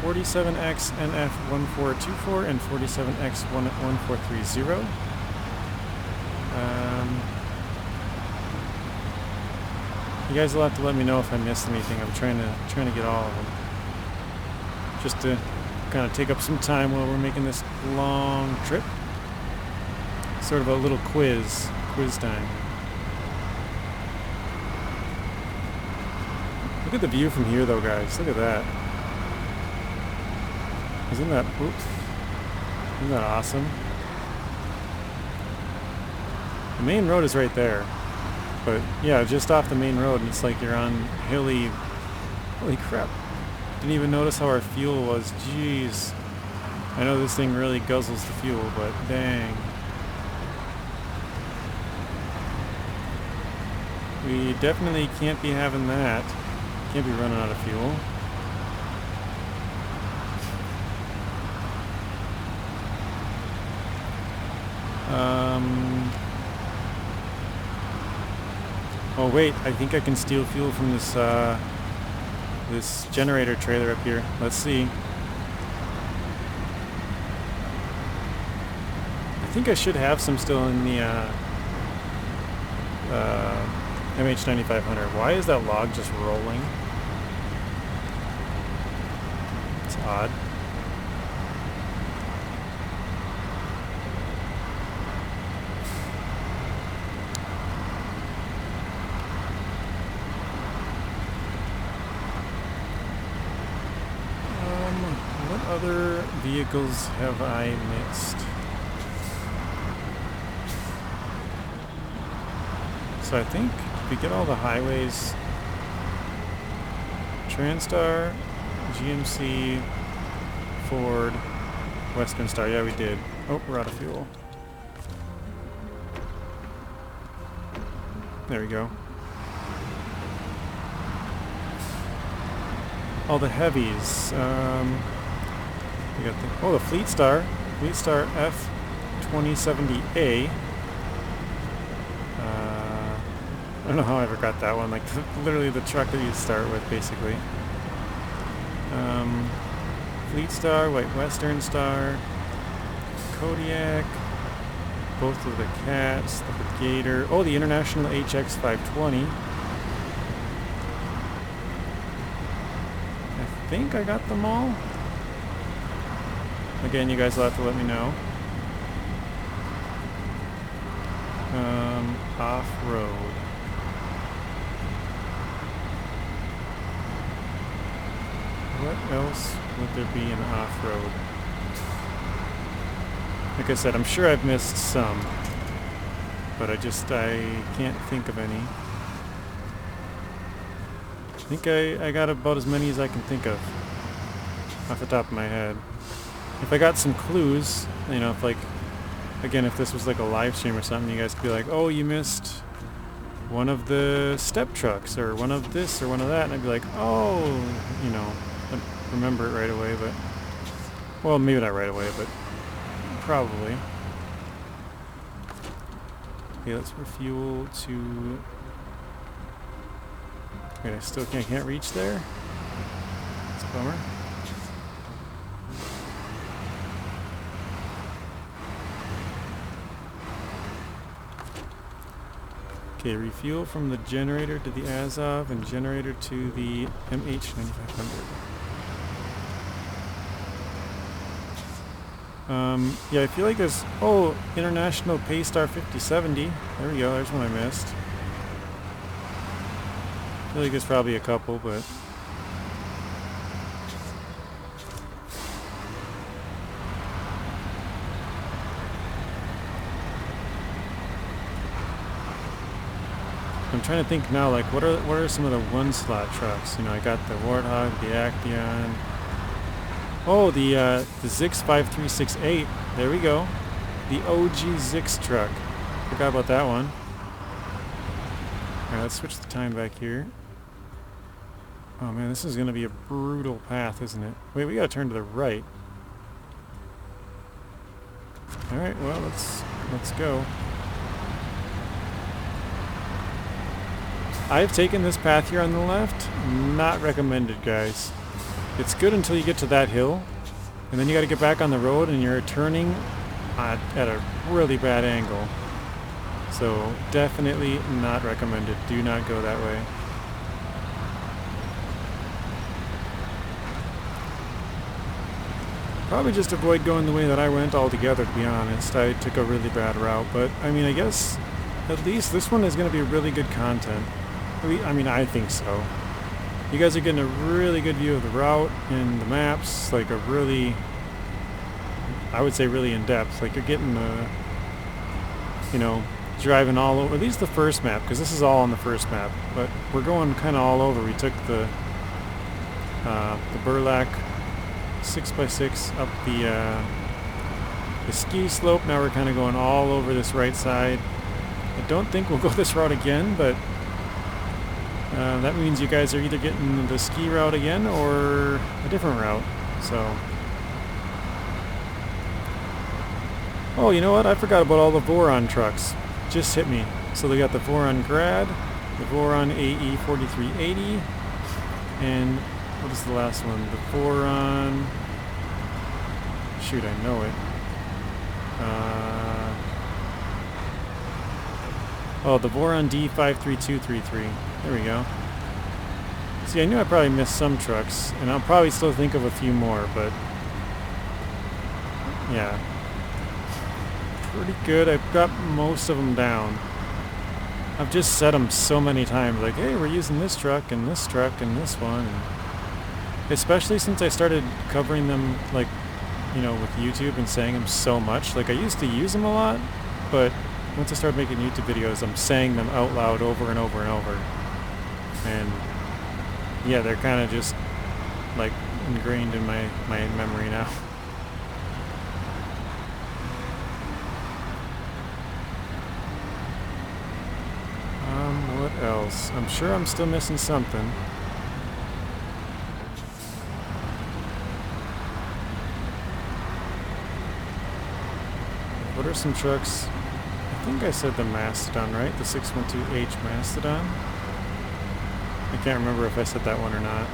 47X NF1424, and 47X 1430. You guys will have to let me know if I missed anything. I'm trying to get all of them, just to kind of take up some time while we're making this long trip. Sort of a little quiz time. Look at the view from here, though, guys. Look at that. Isn't that awesome? The main road is right there. But yeah, just off the main road, and it's like you're on hilly. Holy crap. Didn't even notice how our fuel was. Jeez. I know this thing really guzzles the fuel, but dang. We definitely can't be having that. Can't be running out of fuel. Oh wait, I think I can steal fuel from this this generator trailer up here. Let's see. I think I should have some still in the MH9500. Why is that log just rolling? It's odd. What other vehicles have I missed? So I think if we get all the highways, Transtar, GMC, Ford, Western Star. Yeah, we did. Oh, we're out of fuel. There we go. All the heavies. We got the Fleet Star F2070A. I don't know how I ever got that one. Like literally the truck that you start with, basically. Fleet Star, White Western Star, Kodiak, both of the Cats, the Gator. Oh, the International HX520. I think I got them all. Again, you guys will have to let me know. Off-road. What else would there be in off-road? Like I said, I'm sure I've missed some. but I can't think of any. I think I got about as many as I can think of off the top of my head. If I got some clues, you know, if like, again, if this was like a live stream or something, you guys could be like, oh, you missed one of the step trucks, or one of this, or one of that, and I'd be like, oh, you know, I'd remember it right away, but, well, maybe not right away, but probably. Okay, let's refuel to, wait, I still can't reach there? That's a bummer. Okay, refuel from the generator to the Azov and generator to the MH9500. Yeah, I feel like there's, oh, International Paystar 5070. There we go, there's one I missed. I feel like there's probably a couple, but... I'm trying to think now, like, what are some of the one-slot trucks? You know, I got the Warthog, the Action. Oh, the Zix 5368. There we go. The OG Zix truck. Forgot about that one. Alright, let's switch the time back here. Oh man, this is going to be a brutal path, isn't it? Wait, we got to turn to the right. Alright, well, let's go. I've taken this path here on the left. Not recommended, guys. It's good until you get to that hill, and then you got to get back on the road, and you're turning at a really bad angle. So definitely not recommended. Do not go that way. Probably just avoid going the way that I went altogether, to be honest. I took a really bad route, but I mean, I guess at least this one is going to be really good content. I mean, I think so. You guys are getting a really good view of the route and the maps, like a really, I would say really in depth. Like you're getting you know, driving all over, at least the first map, because this is all on the first map, but we're going kind of all over. We took the Burlak 6x6 up the ski slope. Now we're kind of going all over this right side. I don't think we'll go this route again, but that means you guys are either getting the ski route again or a different route. So, oh, you know what? I forgot about all the Voron trucks. Just hit me. So they got the Voron Grad, the Voron AE 4380, and what is the last one? The Voron. Shoot, I know it. Oh, the Voron D53233. There we go. See, I knew I probably missed some trucks, and I'll probably still think of a few more, but yeah. Pretty good. I've got most of them down. I've just said them so many times, like, hey, we're using this truck and this one. And especially since I started covering them, like, you know, with YouTube and saying them so much. Like, I used to use them a lot, but once I started making YouTube videos, I'm saying them out loud over and over and over. And yeah, they're kind of just like ingrained in my memory now. What else? I'm sure I'm still missing something. What are some trucks? I think I said the Mastodon, right? The 612H Mastodon. I can't remember if I said that one or not.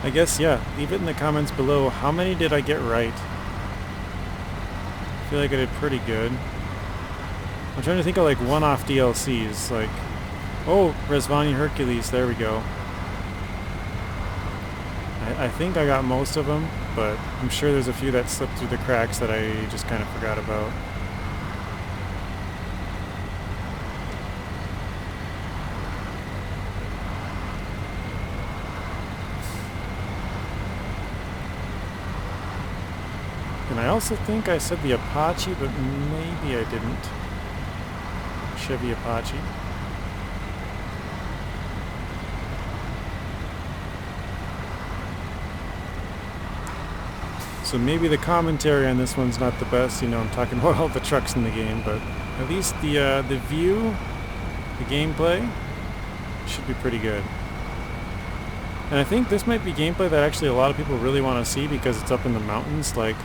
I guess, yeah, leave it in the comments below. How many did I get right? I feel like I did pretty good. I'm trying to think of like one-off DLCs, like, oh, Resvani Hercules, there we go. I think I got most of them, but I'm sure there's a few that slipped through the cracks that I just kind of forgot about. I also think I said the Apache, but maybe I didn't. Chevy Apache. So maybe the commentary on this one's not the best. You know, I'm talking about all the trucks in the game, but at least the view, the gameplay, should be pretty good. And I think this might be gameplay that actually a lot of people really want to see because it's up in the mountains. Like,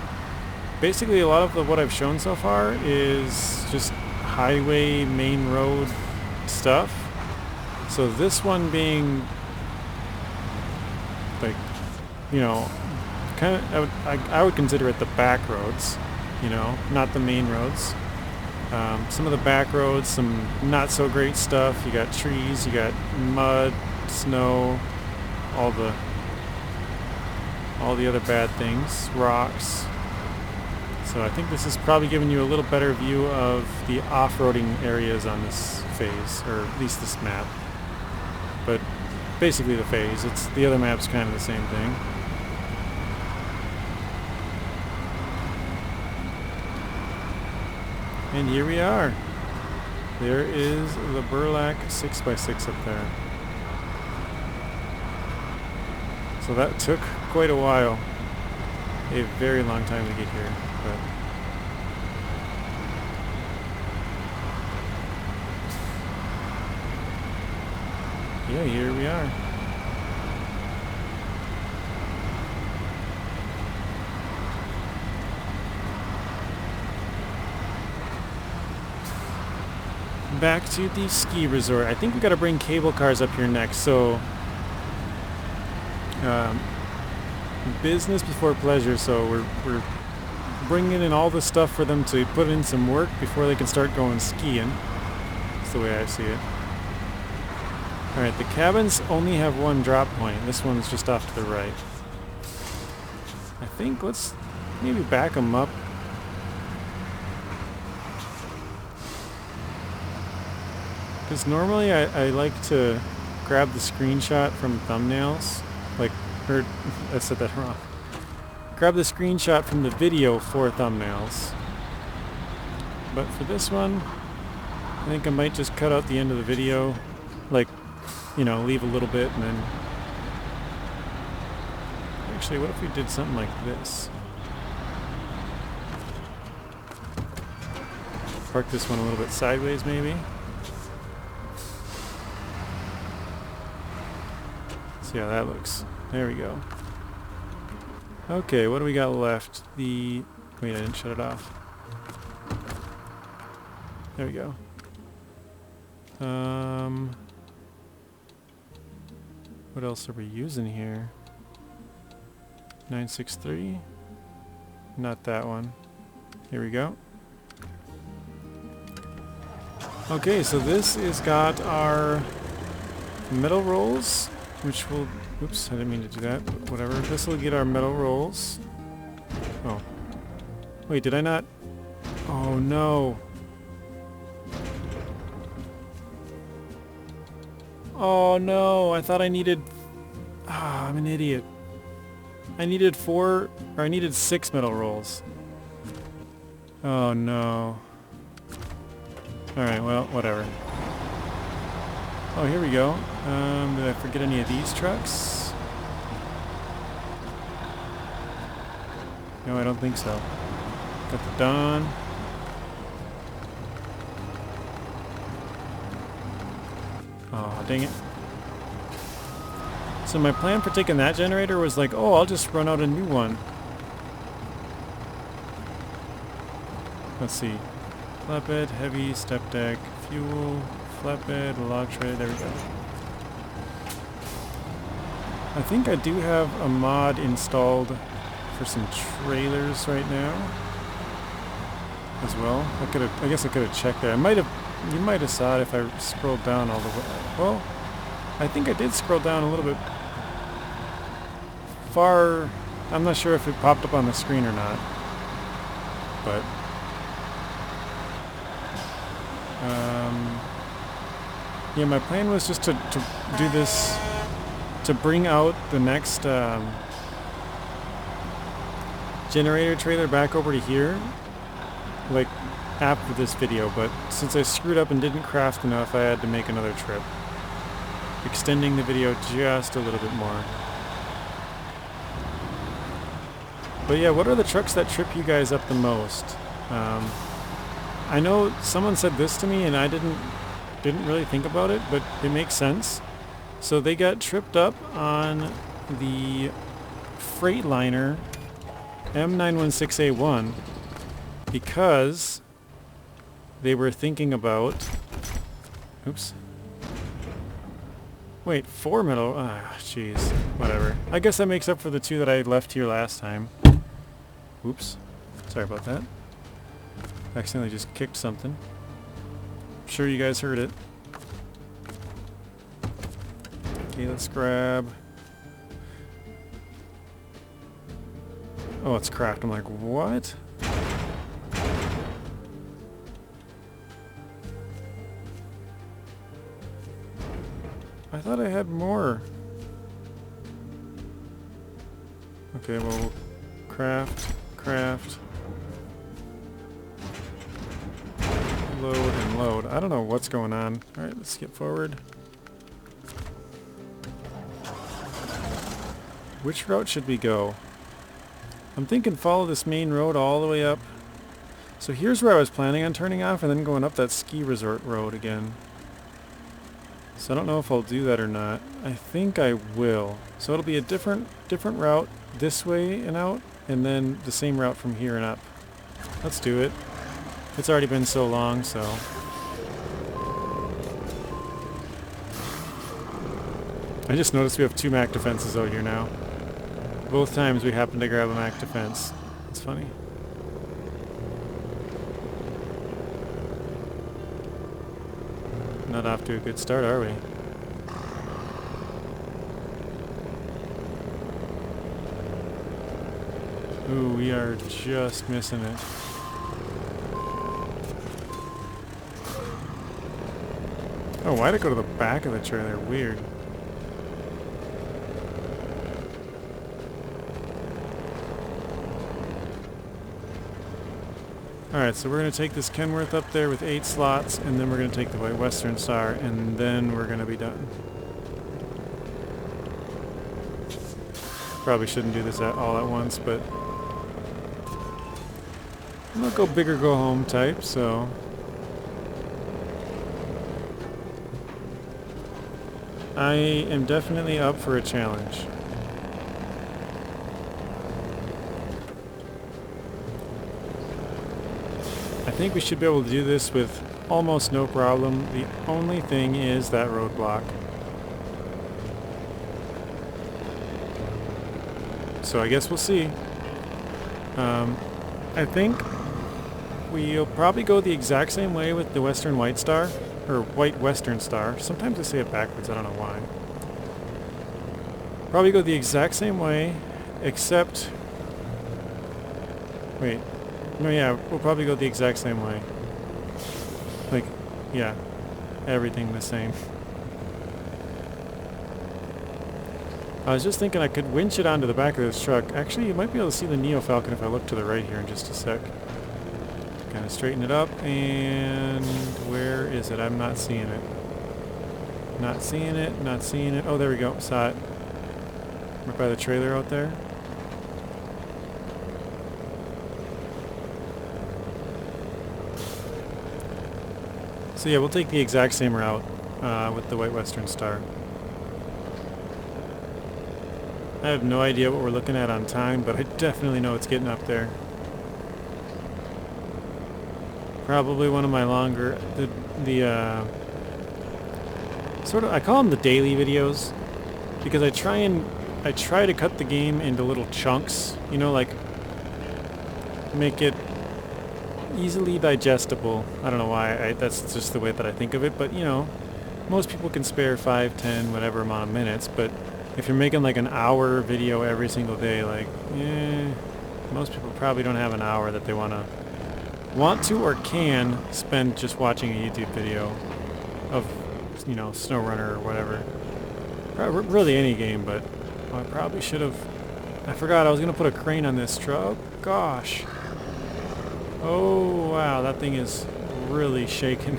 basically a lot of what I've shown so far is just highway, main road stuff. So this one being, like, you know, kind of, I would consider it the back roads, you know, not the main roads. Some of the back roads, some not so great stuff. You got trees, you got mud, snow, all the other bad things, rocks. So I think this is probably giving you a little better view of the off-roading areas on this phase, or at least this map. But basically the phase. It's the other map's kind of the same thing. And here we are. There is the Burlak 6x6 up there. So that took quite a while. A very long time to get here. But yeah, here we are. Back to the ski resort. I think we got to bring cable cars up here next. So business before pleasure. So we're bringing in all the stuff for them to put in some work before they can start going skiing. That's the way I see it. All right, the cabins only have one drop point. This one's just off to the right. I think let's maybe back them up. Because normally I like to grab the screenshot from thumbnails, like, or I said that wrong. Grab the screenshot from the video for thumbnails. But for this one, I think I might just cut out the end of the video, like, you know, leave a little bit and then... Actually, what if we did something like this? Park this one a little bit sideways, maybe. See how that looks. There we go. Okay, what do we got left? Wait, I didn't shut it off. There we go. What else are we using here? 963? Not that one. Here we go. Okay, so this has got our metal rolls, which will... Oops, I didn't mean to do that, but whatever. This will get our metal rolls. Oh. Wait, did I not... Oh, no. Oh, no. I thought I needed... Ah, I'm an idiot. I needed 6 metal rolls. Oh, no. Alright, well, whatever. Oh, here we go. Did I forget any of these trucks? No, I don't think so. Got the Dawn. Oh, dang it. So my plan for taking that generator was like, oh, I'll just run out a new one. Let's see. Flatbed, heavy, step deck, fuel, flatbed, log tray, there we go. I think I do have a mod installed for some trailers right now as well. I guess I could have checked that. You might have saw it if I scrolled down all the way. Well, I think I did scroll down a little bit far. I'm not sure if it popped up on the screen or not, but yeah, my plan was just to do this, to bring out the next generator trailer back over to here, like after this video, but since I screwed up and didn't craft enough, I had to make another trip, extending the video just a little bit more. But yeah, what are the trucks that trip you guys up the most? I know someone said this to me and I didn't really think about it, but it makes sense. So they got tripped up on the Freightliner M916A1 because they were thinking about... Oops. Wait, 4 metal... Ah, jeez. Whatever. I guess that makes up for the 2 that I left here last time. Oops. Sorry about that. Accidentally just kicked something. I'm sure you guys heard it. Okay, let's grab... Oh, it's cracked. I'm like, what? I thought I had more. Okay, well, we'll craft. Load and load. I don't know what's going on. Alright, let's skip forward. Which route should we go? I'm thinking follow this main road all the way up. So here's where I was planning on turning off and then going up that ski resort road again. So I don't know if I'll do that or not. I think I will. So it'll be a different route this way and out, and then the same route from here and up. Let's do it. It's already been so long, so... I just noticed we have 2 MAC defenses out here now. Both times we happen to grab a MAC defense. It's funny. Not off to a good start, are we? Ooh, we are just missing it. Oh, why'd it go to the back of the trailer? Weird. Alright, so we're going to take this Kenowrth up there with 8 slots, and then we're going to take the White Western Star, and then we're going to be done. Probably shouldn't do this all at once, but I'm not go big or go home type, so... I am definitely up for a challenge. I think we should be able to do this with almost no problem. The only thing is that roadblock. So I guess we'll see. I think we'll probably go the exact same way with the Western White Star, or White Western Star. Sometimes I say it backwards, I don't know why. Probably go the exact same way, except... Wait. No, yeah, we'll probably go the exact same way. Like, yeah, everything the same. I was just thinking I could winch it onto the back of this truck. Actually, you might be able to see the Neo Falcon if I look to the right here in just a sec. Kind of straighten it up, and where is it? I'm not seeing it. Not seeing it, not seeing it. Oh, there we go, saw it. Right by the trailer out there. So yeah, we'll take the exact same route with the White Western Star. I have no idea what we're looking at on time, but I definitely know it's getting up there. Probably one of my longer, sort of, I call them the daily videos, because I try to cut the game into little chunks, you know, like make it easily digestible. I don't know why, that's just the way that I think of it, but you know, most people can spare 5, 10, whatever amount of minutes, but if you're making like an hour video every single day, like, most people probably don't have an hour that they want to or can spend just watching a YouTube video of, you know, SnowRunner or whatever. Really any game, but I probably should have I forgot I was going to put a crane on this truck. Gosh. Oh, wow, that thing is really shaking.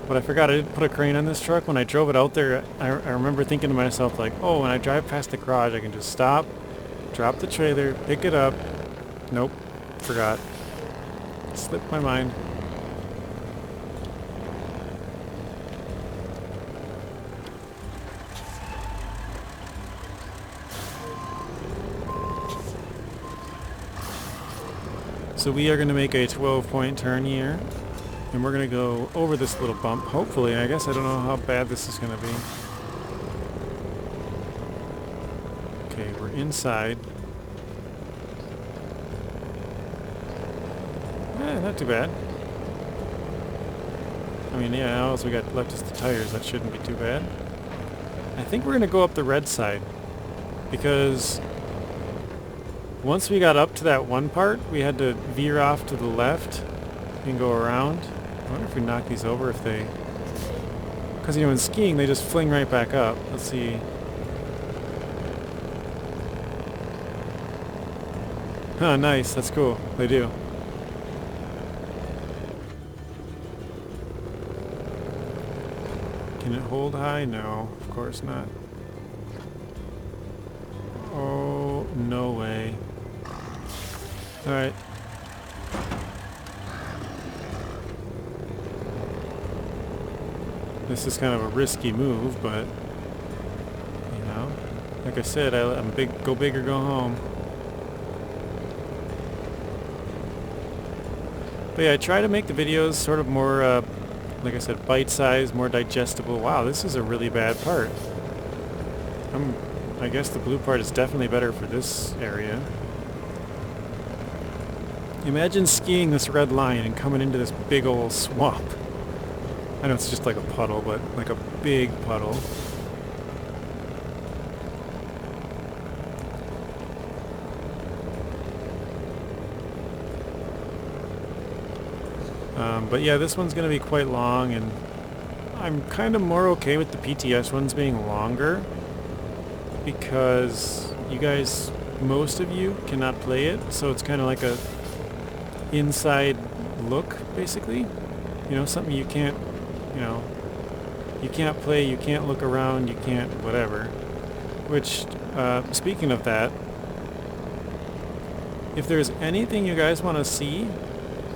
But I forgot I didn't put a crane on this truck. When I drove it out there, I remember thinking to myself, like, oh, when I drive past the garage, I can just stop, drop the trailer, pick it up. Nope, forgot. Slipped my mind. So we are going to make a 12-point turn here. And we're going to go over this little bump, hopefully. I guess I don't know how bad this is going to be. Okay, we're inside. Not too bad. I mean, yeah, all we got left is the tires. That shouldn't be too bad. I think we're going to go up the red side. Because once we got up to that one part, we had to veer off to the left and go around. I wonder if we knock these over if they... Because, you know, in skiing, they just fling right back up. Let's see. Huh, nice. That's cool. They do. Can it hold high? No, of course not. Oh, no way. Alright. This is kind of a risky move, but, you know, like I said, I'm big, go big or go home. But yeah, I try to make the videos sort of more, like I said, bite-sized, more digestible. Wow, this is a really bad part. I guess the blue part is definitely better for this area. Imagine skiing this red line and coming into this big old swamp. I know it's just like a puddle, but like a big puddle. But yeah, this one's going to be quite long, and I'm kind of more okay with the PTS ones being longer because you guys, most of you, cannot play it, so it's kind of like a inside look, basically. You know, something you can't, you know, you can't play, you can't look around, you can't whatever. Which, speaking of that, if there's anything you guys want to see,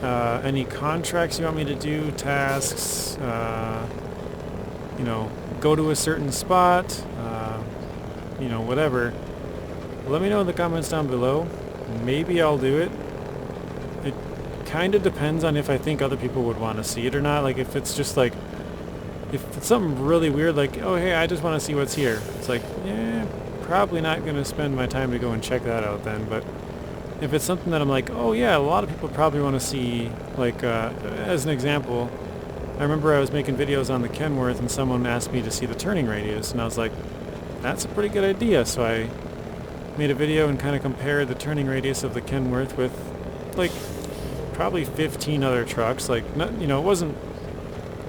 any contracts you want me to do, tasks, you know, go to a certain spot, you know, whatever, let me know in the comments down below. Maybe I'll do it. It kind of depends on if I think other people would want to see it or not. Like, if it's just like, if it's something really weird, like, oh, hey, I just want to see what's here. It's like, yeah, probably not going to spend my time to go and check that out then. But if it's something that I'm like, oh, yeah, a lot of people probably want to see, like, as an example, I remember I was making videos on the Kenowrth and someone asked me to see the turning radius, and I was like, that's a pretty good idea. So I made a video and kind of compared the turning radius of the Kenowrth with, like, probably 15 other trucks. Like, not, you know, it wasn't,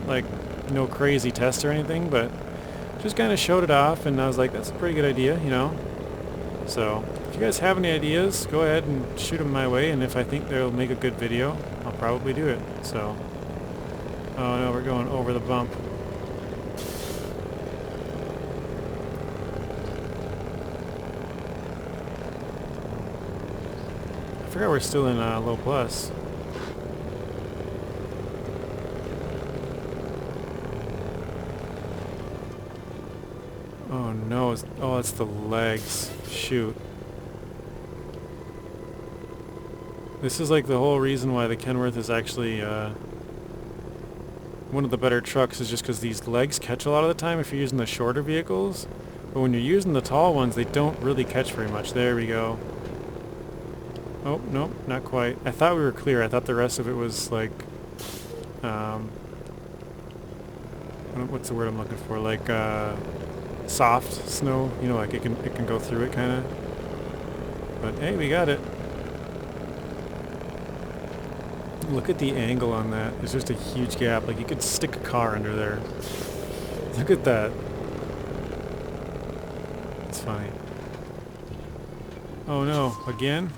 like, no crazy test or anything, but just kind of showed it off, and I was like, that's a pretty good idea, you know? So, if you guys have any ideas, go ahead and shoot them my way, and if I think they'll make a good video, I'll probably do it. So, oh no, we're going over the bump. I forgot we're still in low plus. Oh no, oh, it's the legs. Shoot. This is like the whole reason why the Kenowrth is actually one of the better trucks, is just because these legs catch a lot of the time if you're using the shorter vehicles. But when you're using the tall ones, they don't really catch very much. There we go. Oh, nope, not quite. I thought we were clear. I thought the rest of it was like, what's the word I'm looking for? Like, soft snow, you know, like it can go through it kind of. But hey, we got it. Look at the angle on that. There's just a huge gap. Like, you could stick a car under there. Look at that. It's funny. Oh no, again?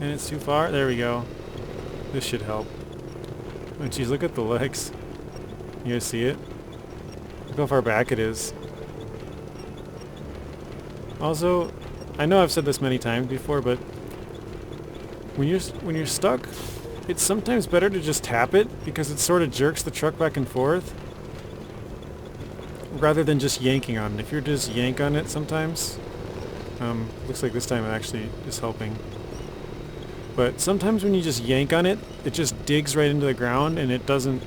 And it's too far? There we go. This should help. Oh geez, look at the legs. You guys see it? Look how far back it is. Also, I know I've said this many times before, but when you're stuck, it's sometimes better to just tap it because it sort of jerks the truck back and forth rather than just yanking on it. If you're just yank on it sometimes, looks like this time it actually is helping. But sometimes when you just yank on it, it just digs right into the ground and it doesn't,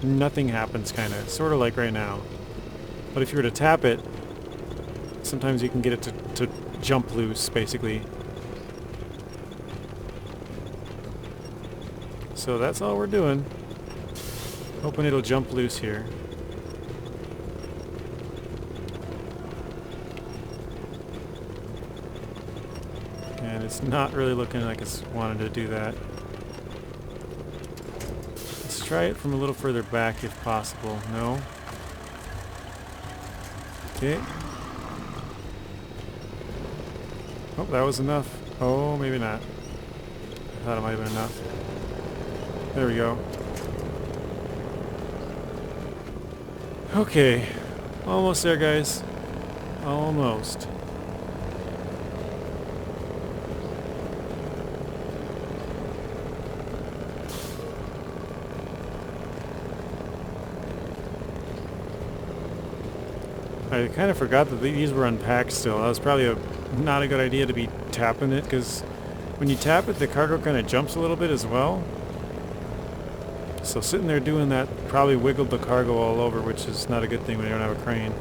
nothing happens kinda, sort of like right now. But if you were to tap it, sometimes you can get it to jump loose, basically. So that's all we're doing. Hoping it'll jump loose here. And it's not really looking like it's wanted to do that. Let's try it from a little further back if possible. No? Okay. Oh, that was enough. Oh, maybe not. I thought it might have been enough. There we go. Okay. Almost there, guys. Almost. I kind of forgot that these were unpacked still. That was probably not a good idea to be tapping it, because when you tap it, the cargo kind of jumps a little bit as well. So sitting there doing that probably wiggled the cargo all over, which is not a good thing when you don't have a crane.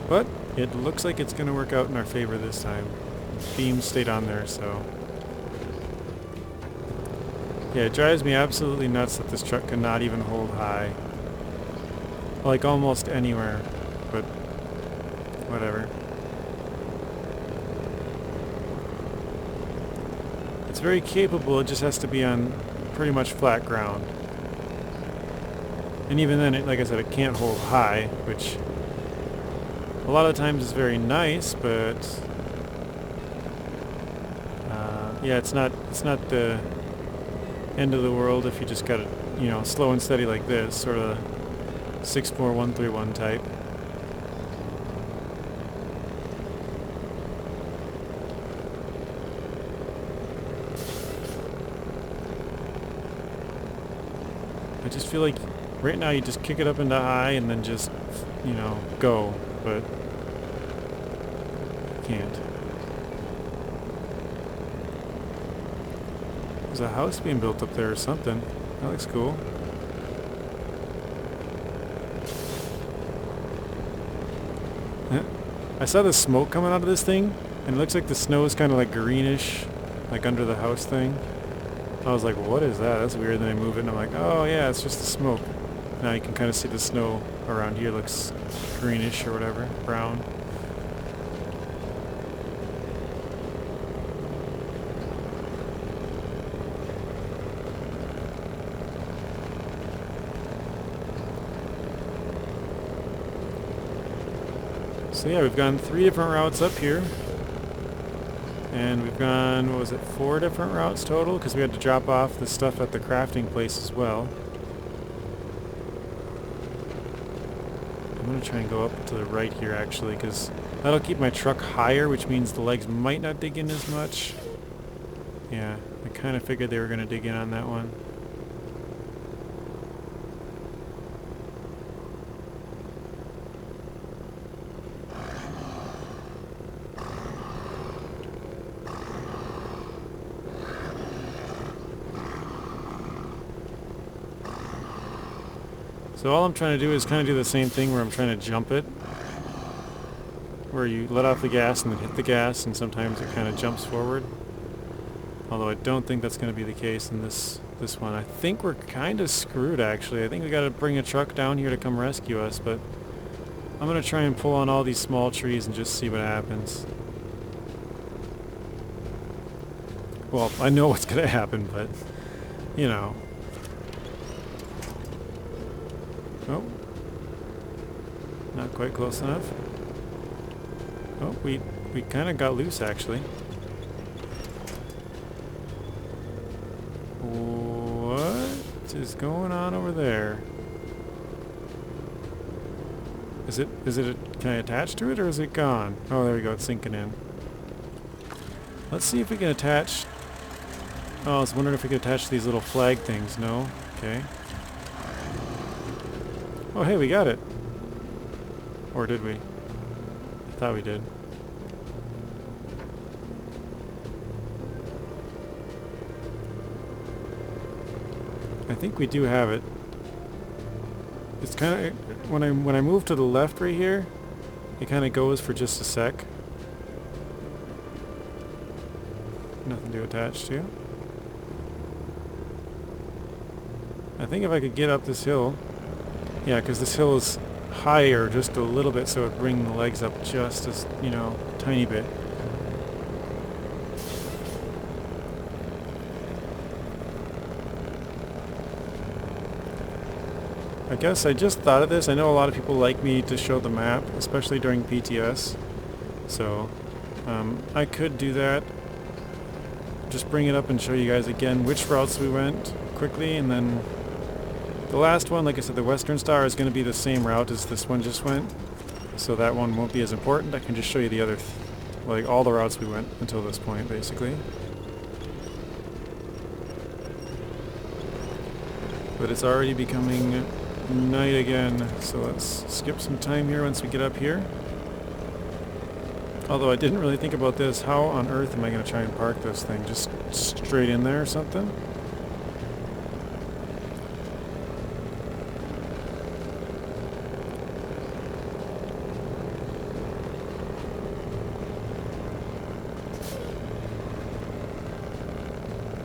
But it looks like it's going to work out in our favor this time. Beam stayed on there, so... Yeah, it drives me absolutely nuts that this truck cannot even hold high. Like almost anywhere, but whatever. It's very capable, it just has to be on pretty much flat ground. And even then, like I said, it can't hold high, which a lot of times is very nice, but yeah, it's not the end of the world if you just got it, you know, slow and steady like this, sort of 64131 type. I just feel like right now you just kick it up into high and then just, you know, go, but can't. There's a house being built up there or something. That looks cool. I saw the smoke coming out of this thing, and it looks like the snow is kind of like greenish, like under the house thing. I was like, what is that? That's weird. Then I move it, and I'm like, oh yeah, it's just the smoke. Now you can kind of see the snow around here looks greenish or whatever, brown. So yeah, we've gone 3 different routes up here. And we've gone, what was it, 4 different routes total? Because we had to drop off the stuff at the crafting place as well. I'm going to try and go up to the right here actually, because that'll keep my truck higher, which means the legs might not dig in as much. Yeah, I kind of figured they were going to dig in on that one. So all I'm trying to do is kind of do the same thing where I'm trying to jump it. Where you let off the gas and then hit the gas, and sometimes it kind of jumps forward. Although I don't think that's going to be the case in this one. I think we're kind of screwed actually. I think we got to bring a truck down here to come rescue us, but I'm going to try and pull on all these small trees and just see what happens. Well, I know what's going to happen, but you know. Oh, not quite close enough. Oh, we kind of got loose actually. What is going on over there? Can I attach to it or is it gone? Oh, there we go, it's sinking in. Let's see if we can attach. Oh, I was wondering if we could attach these little flag things. No? Okay. Oh, hey, we got it. Or did we? I thought we did. I think we do have it. It's kind of when I move to the left right here, it kind of goes for just a sec. Nothing to attach to. I think if I could get up this hill, yeah, because this hill is higher just a little bit, so it would bring the legs up just as, you know, tiny bit. I guess I just thought of this. I know a lot of people like me to show the map, especially during PTS. So I could do that. Just bring it up and show you guys again which routes we went quickly, and then the last one, like I said, the Western Star is going to be the same route as this one just went. So that one won't be as important. I can just show you the other, like all the routes we went until this point, basically. But it's already becoming night again, so let's skip some time here once we get up here. Although I didn't really think about this, how on earth am I going to try and park this thing? Just straight in there or something?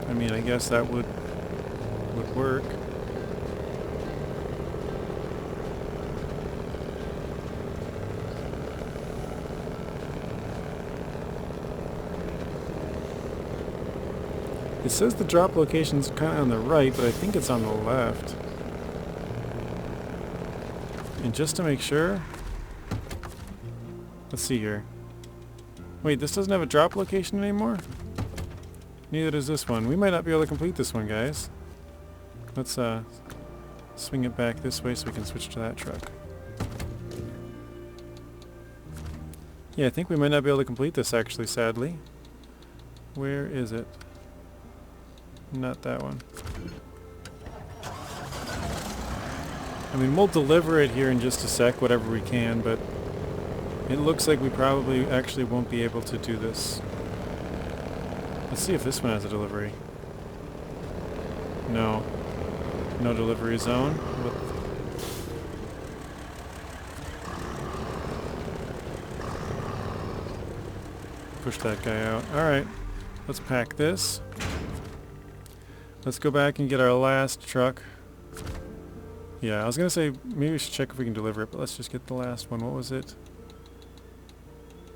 I mean, I guess that would work. It says the drop location's kind of on the right, but I think it's on the left. And just to make sure, let's see here. Wait, this doesn't have a drop location anymore? Neither does this one. We might not be able to complete this one, guys. Let's swing it back this way so we can switch to that truck. Yeah, I think we might not be able to complete this actually, sadly. Where is it? Not that one. I mean, we'll deliver it here in just a sec, whatever we can, but it looks like we probably actually won't be able to do this. Let's see if this one has a delivery. No. No delivery zone. Push that guy out. Alright. Let's pack this. Let's go back and get our last truck. Yeah, I was gonna say maybe we should check if we can deliver it, but let's just get the last one. What was it?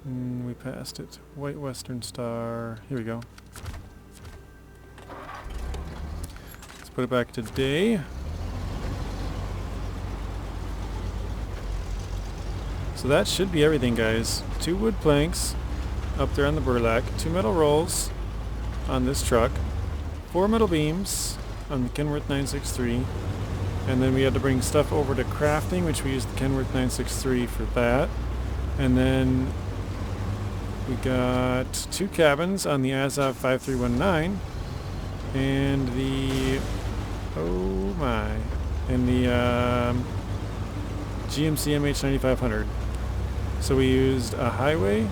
We passed it. White Western Star. Here we go. Let's put it back to day. So that should be everything, guys. 2 wood planks up there on the Burlak, 2 metal rolls on this truck, 4 metal beams on the Kenowrth 963, and then we had to bring stuff over to crafting, which we used the Kenowrth 963 for that. And then we got 2 cabins on the Azov 5319 and the GMC MH9500. So we used a highway.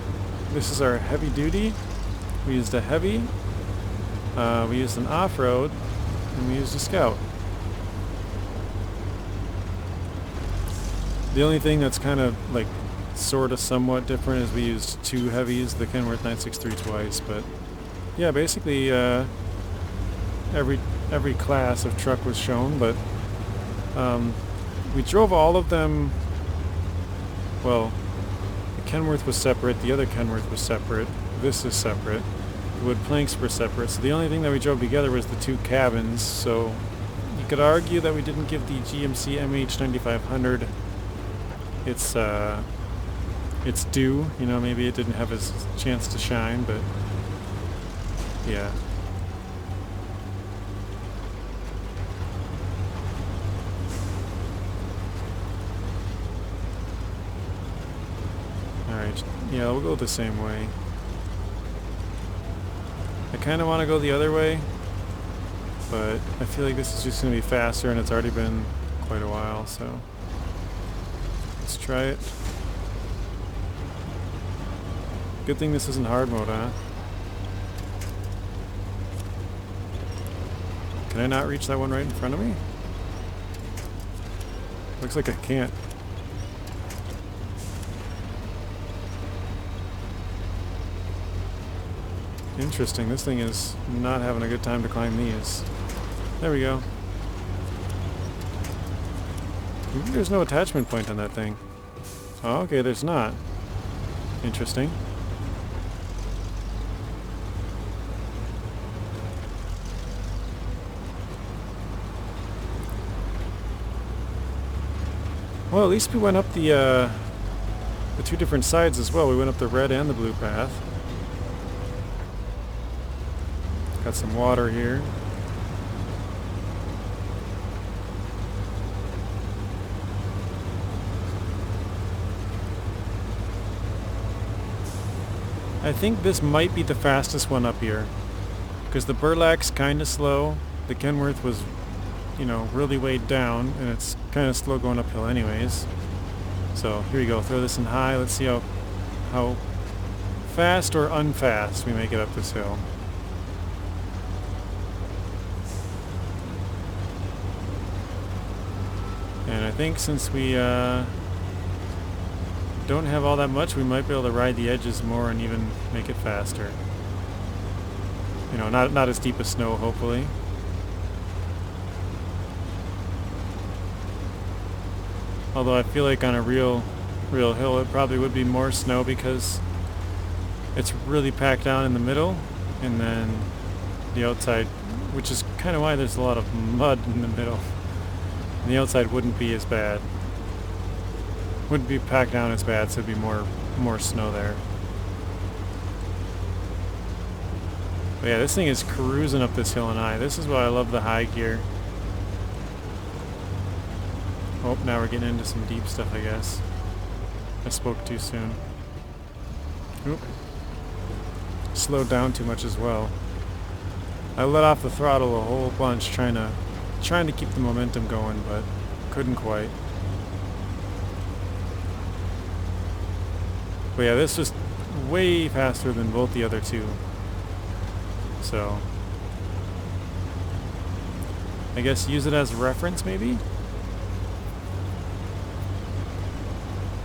This is our heavy duty. We used a heavy. We used an off-road, and we used a scout. The only thing that's kind of like sort of somewhat different is we used 2 heavies, the Kenowrth 963 twice, but yeah, basically every class of truck was shown, but we drove all of them. Well, the Kenowrth was separate, the other Kenowrth was separate, this is separate. Wood planks were separate, so the only thing that we drove together was the 2 cabins. So you could argue that we didn't give the GMC MH9500 its its due. You know, maybe it didn't have its chance to shine, but yeah. Alright, yeah, we'll go the same way. I kind of want to go the other way, but I feel like this is just going to be faster, and it's already been quite a while, so let's try it. Good thing this isn't hard mode, huh? Can I not reach that one right in front of me? Looks like I can't. Interesting, this thing is not having a good time to climb these. There we go. Maybe there's no attachment point on that thing. Oh, okay, there's not. Interesting. Well, at least we went up the two different sides as well. We went up the red and the blue path. Got some water here. I think this might be the fastest one up here, because the Burlak's kind of slow. The Kenowrth was, you know, really weighed down, and it's kind of slow going uphill anyways. So here we go, throw this in high. Let's see how fast or unfast we make it up this hill. And I think since we don't have all that much, we might be able to ride the edges more and even make it faster. You know, not as deep as snow, hopefully. Although I feel like on a real hill it probably would be more snow because it's really packed down in the middle, and then the outside, which is kind of why there's a lot of mud in the middle. And the outside wouldn't be as bad. Wouldn't be packed down as bad, so it'd be more snow there. But yeah, this thing is cruising up this hill and high. This is why I love the high gear. Oh, now we're getting into some deep stuff, I guess. I spoke too soon. Oop. Slowed down too much as well. I let off the throttle a whole bunch trying to keep the momentum going, but couldn't quite. But yeah, this was way faster than both the other two. So I guess use it as a reference maybe?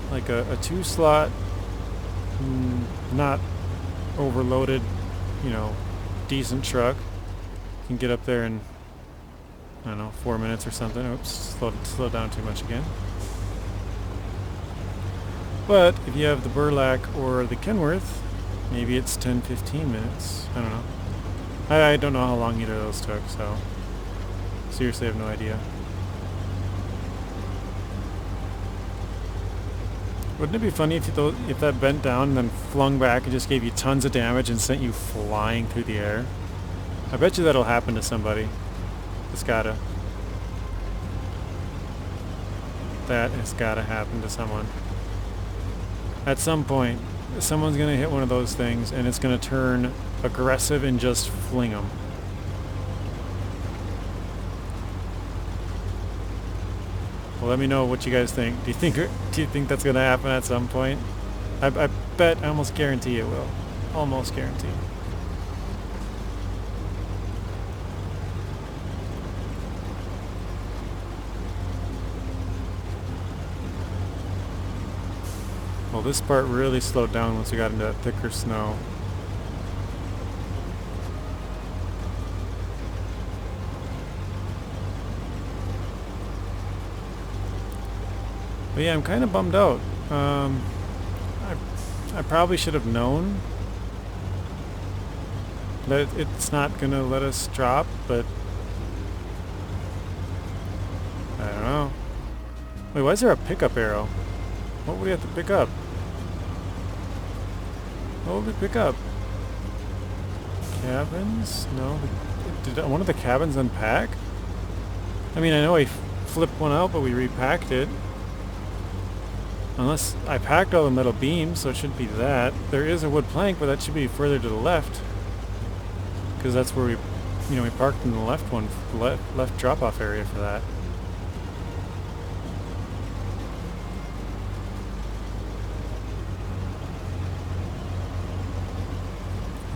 Like a 2-slot, not overloaded, you know, decent truck. Can get up there in, I don't know, 4 minutes or something. Oops, slow down too much again. But if you have the Burlak or the Kenowrth, maybe it's 10-15 minutes. I don't know. I don't know how long either of those took, so seriously I have no idea. Wouldn't it be funny if that bent down and then flung back and just gave you tons of damage and sent you flying through the air? I bet you that'll happen to somebody. It's gotta. That has gotta happen to someone. At some point, someone's gonna hit one of those things and it's gonna turn aggressive and just fling them. Well, let me know what you guys think. Do you think that's gonna happen at some point? I bet, I almost guarantee it will. Almost guarantee. Well, this part really slowed down once we got into that thicker snow. But yeah, I'm kind of bummed out. I probably should have known that it's not going to let us drop, but I don't know. Wait, why is there a pickup arrow? What would we have to pick up? What did we pick up? Cabins? No. Did one of the cabins unpack? I mean, I know I flipped one out, but we repacked it. Unless I packed all the metal beams, so it shouldn't be that. There is a wood plank, but that should be further to the left. Because that's where we parked in the left one, left drop-off area for that.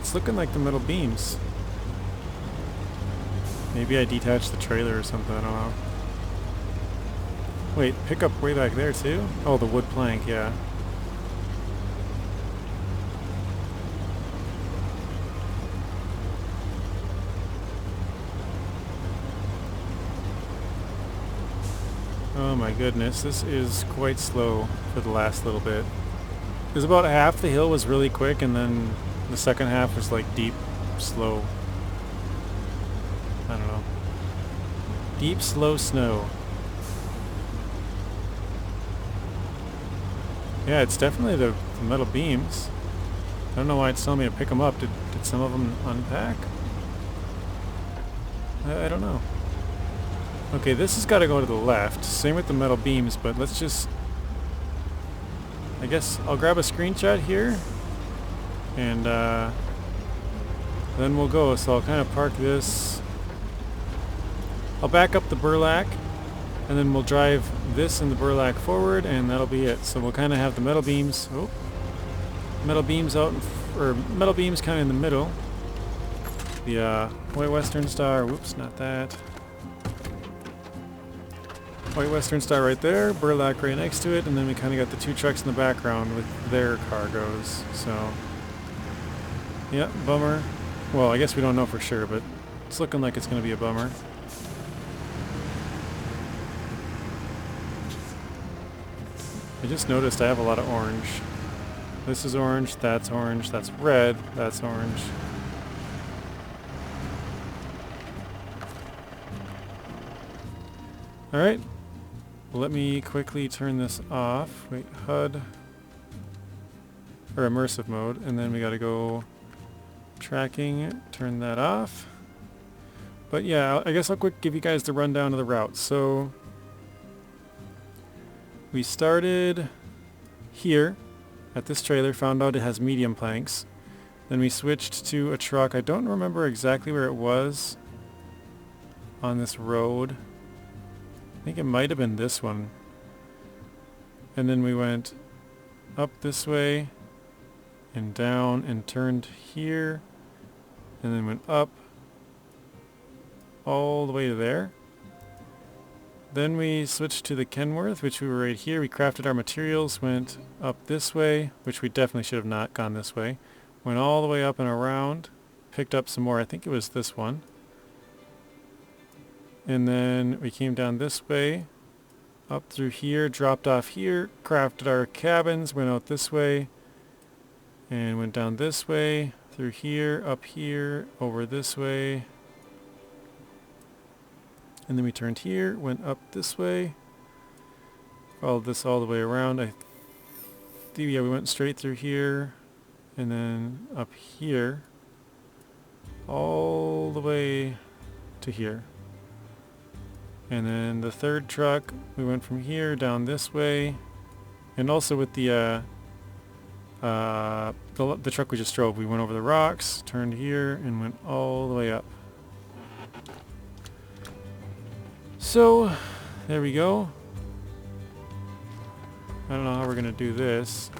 It's looking like the metal beams. Maybe I detached the trailer or something, I don't know. Wait, pick up way back there too? Oh, the wood plank, yeah. Oh my goodness, this is quite slow for the last little bit. Because about half the hill was really quick, and then the second half was like deep, slow. I don't know. Deep, slow snow. Yeah, it's definitely the metal beams. I don't know why it's telling me to pick them up. Did some of them unpack? I don't know. Okay, this has got to go to the left. Same with the metal beams, but let's just... I guess I'll grab a screenshot here. And then we'll go. So I'll kind of park this. I'll back up the Burlak. And then we'll drive this and the Burlak forward, and that'll be it. So we'll kind of have the metal beams. Oh, metal beams out, or metal beams kind of in the middle. The White Western Star. Whoops, not that. White Western Star right there. Burlak right next to it, and then we kind of got the two trucks in the background with their cargoes. So, yeah, bummer. Well, I guess we don't know for sure, but it's looking like it's going to be a bummer. I just noticed I have a lot of orange. This is orange, that's red, that's orange. Alright, let me quickly turn this off. Wait, HUD, or immersive mode, and then we gotta go tracking, turn that off. But yeah, I guess I'll quick give you guys the rundown of the route. So, we started here at this trailer, found out it has medium planks. Then we switched to a truck. I don't remember exactly where it was on this road. I think it might have been this one. And then we went up this way and down and turned here and then went up all the way to there. Then we switched to the Kenowrth, which we were right here. We crafted our materials, went up this way, which we definitely should have not gone this way. Went all the way up and around, picked up some more. I think it was this one. And then we came down this way, up through here, dropped off here, crafted our cabins, went out this way, and went down this way, through here, up here, over this way. And then we turned here, went up this way, followed this all the way around. Yeah, we went straight through here, and then up here, all the way to here. And then the third truck, we went from here down this way, and also with the truck we just drove, we went over the rocks, turned here, and went all the way up. So, there we go. I don't know how we're gonna do this.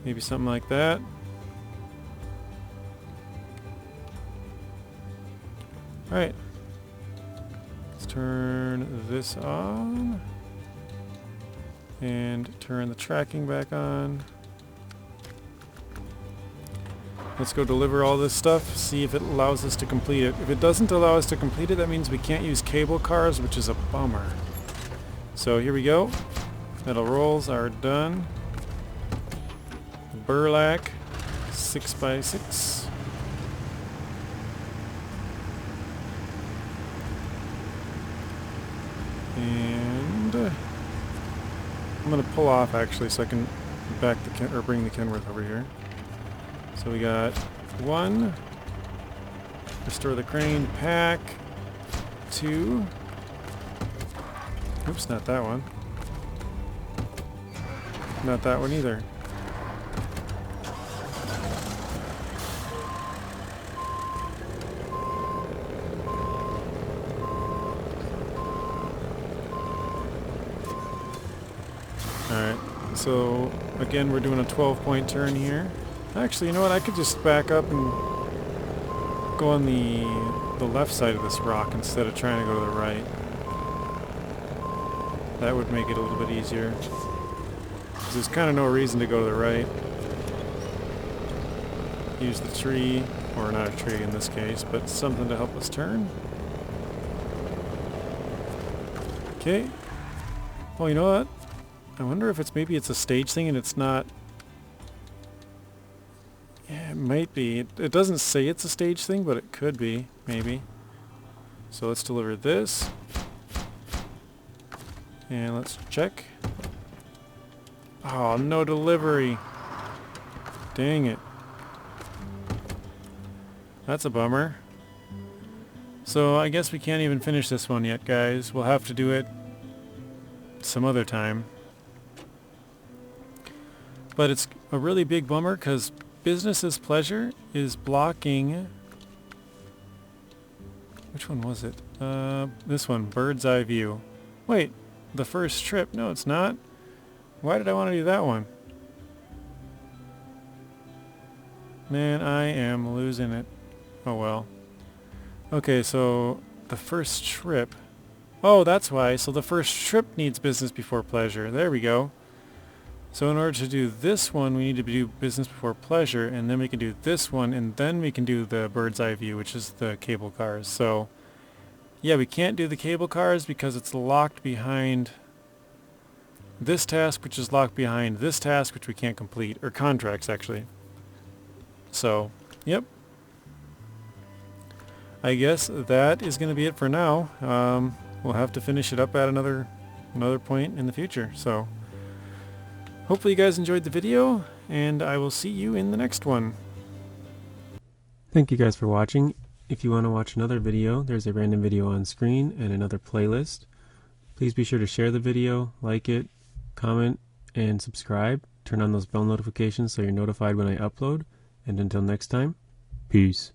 Maybe something like that. Alright. Let's turn this on. And turn the tracking back on. Let's go deliver all this stuff, see if it allows us to complete it. If it doesn't allow us to complete it, that means we can't use cable cars, which is a bummer. So here we go. Metal rolls are done. Burlak 6x6. And I'm gonna pull off actually so I can bring the Kenowrth over here. So we got 1. Restore the crane. Pack. 2. Oops, not that one. Not that one either. Alright, so again we're doing a 12-point turn here. Actually, you know what? I could just back up and go on the left side of this rock instead of trying to go to the right. That would make it a little bit easier. 'Cause there's kind of no reason to go to the right. Use the tree, or not a tree in this case, but something to help us turn. Okay. Oh, you know what? I wonder if maybe it's a stage thing and it's not. Yeah, it might be. It doesn't say it's a stage thing, but it could be, maybe. So let's deliver this. And let's check. Oh, no delivery. Dang it. That's a bummer. So I guess we can't even finish this one yet, guys. We'll have to do it some other time. But it's a really big bummer because Business as Pleasure is blocking... Which one was it? This one, Bird's Eye View. Wait, the first trip? No, it's not. Why did I want to do that one? Man, I am losing it. Oh well. Okay, so the first trip... Oh, that's why. So the first trip needs Business Before Pleasure. There we go. So in order to do this one, we need to do Business Before Pleasure, and then we can do this one, and then we can do the Bird's Eye View, which is the cable cars. So, yeah, we can't do the cable cars because it's locked behind this task, which is locked behind this task, which we can't complete, or contracts, actually. So, yep. I guess that is going to be it for now. We'll have to finish it up at another point in the future, so... Hopefully you guys enjoyed the video, and I will see you in the next one. Thank you guys for watching. If you want to watch another video, there's a random video on screen and another playlist. Please be sure to share the video, like it, comment, and subscribe. Turn on those bell notifications so you're notified when I upload. And until next time, peace.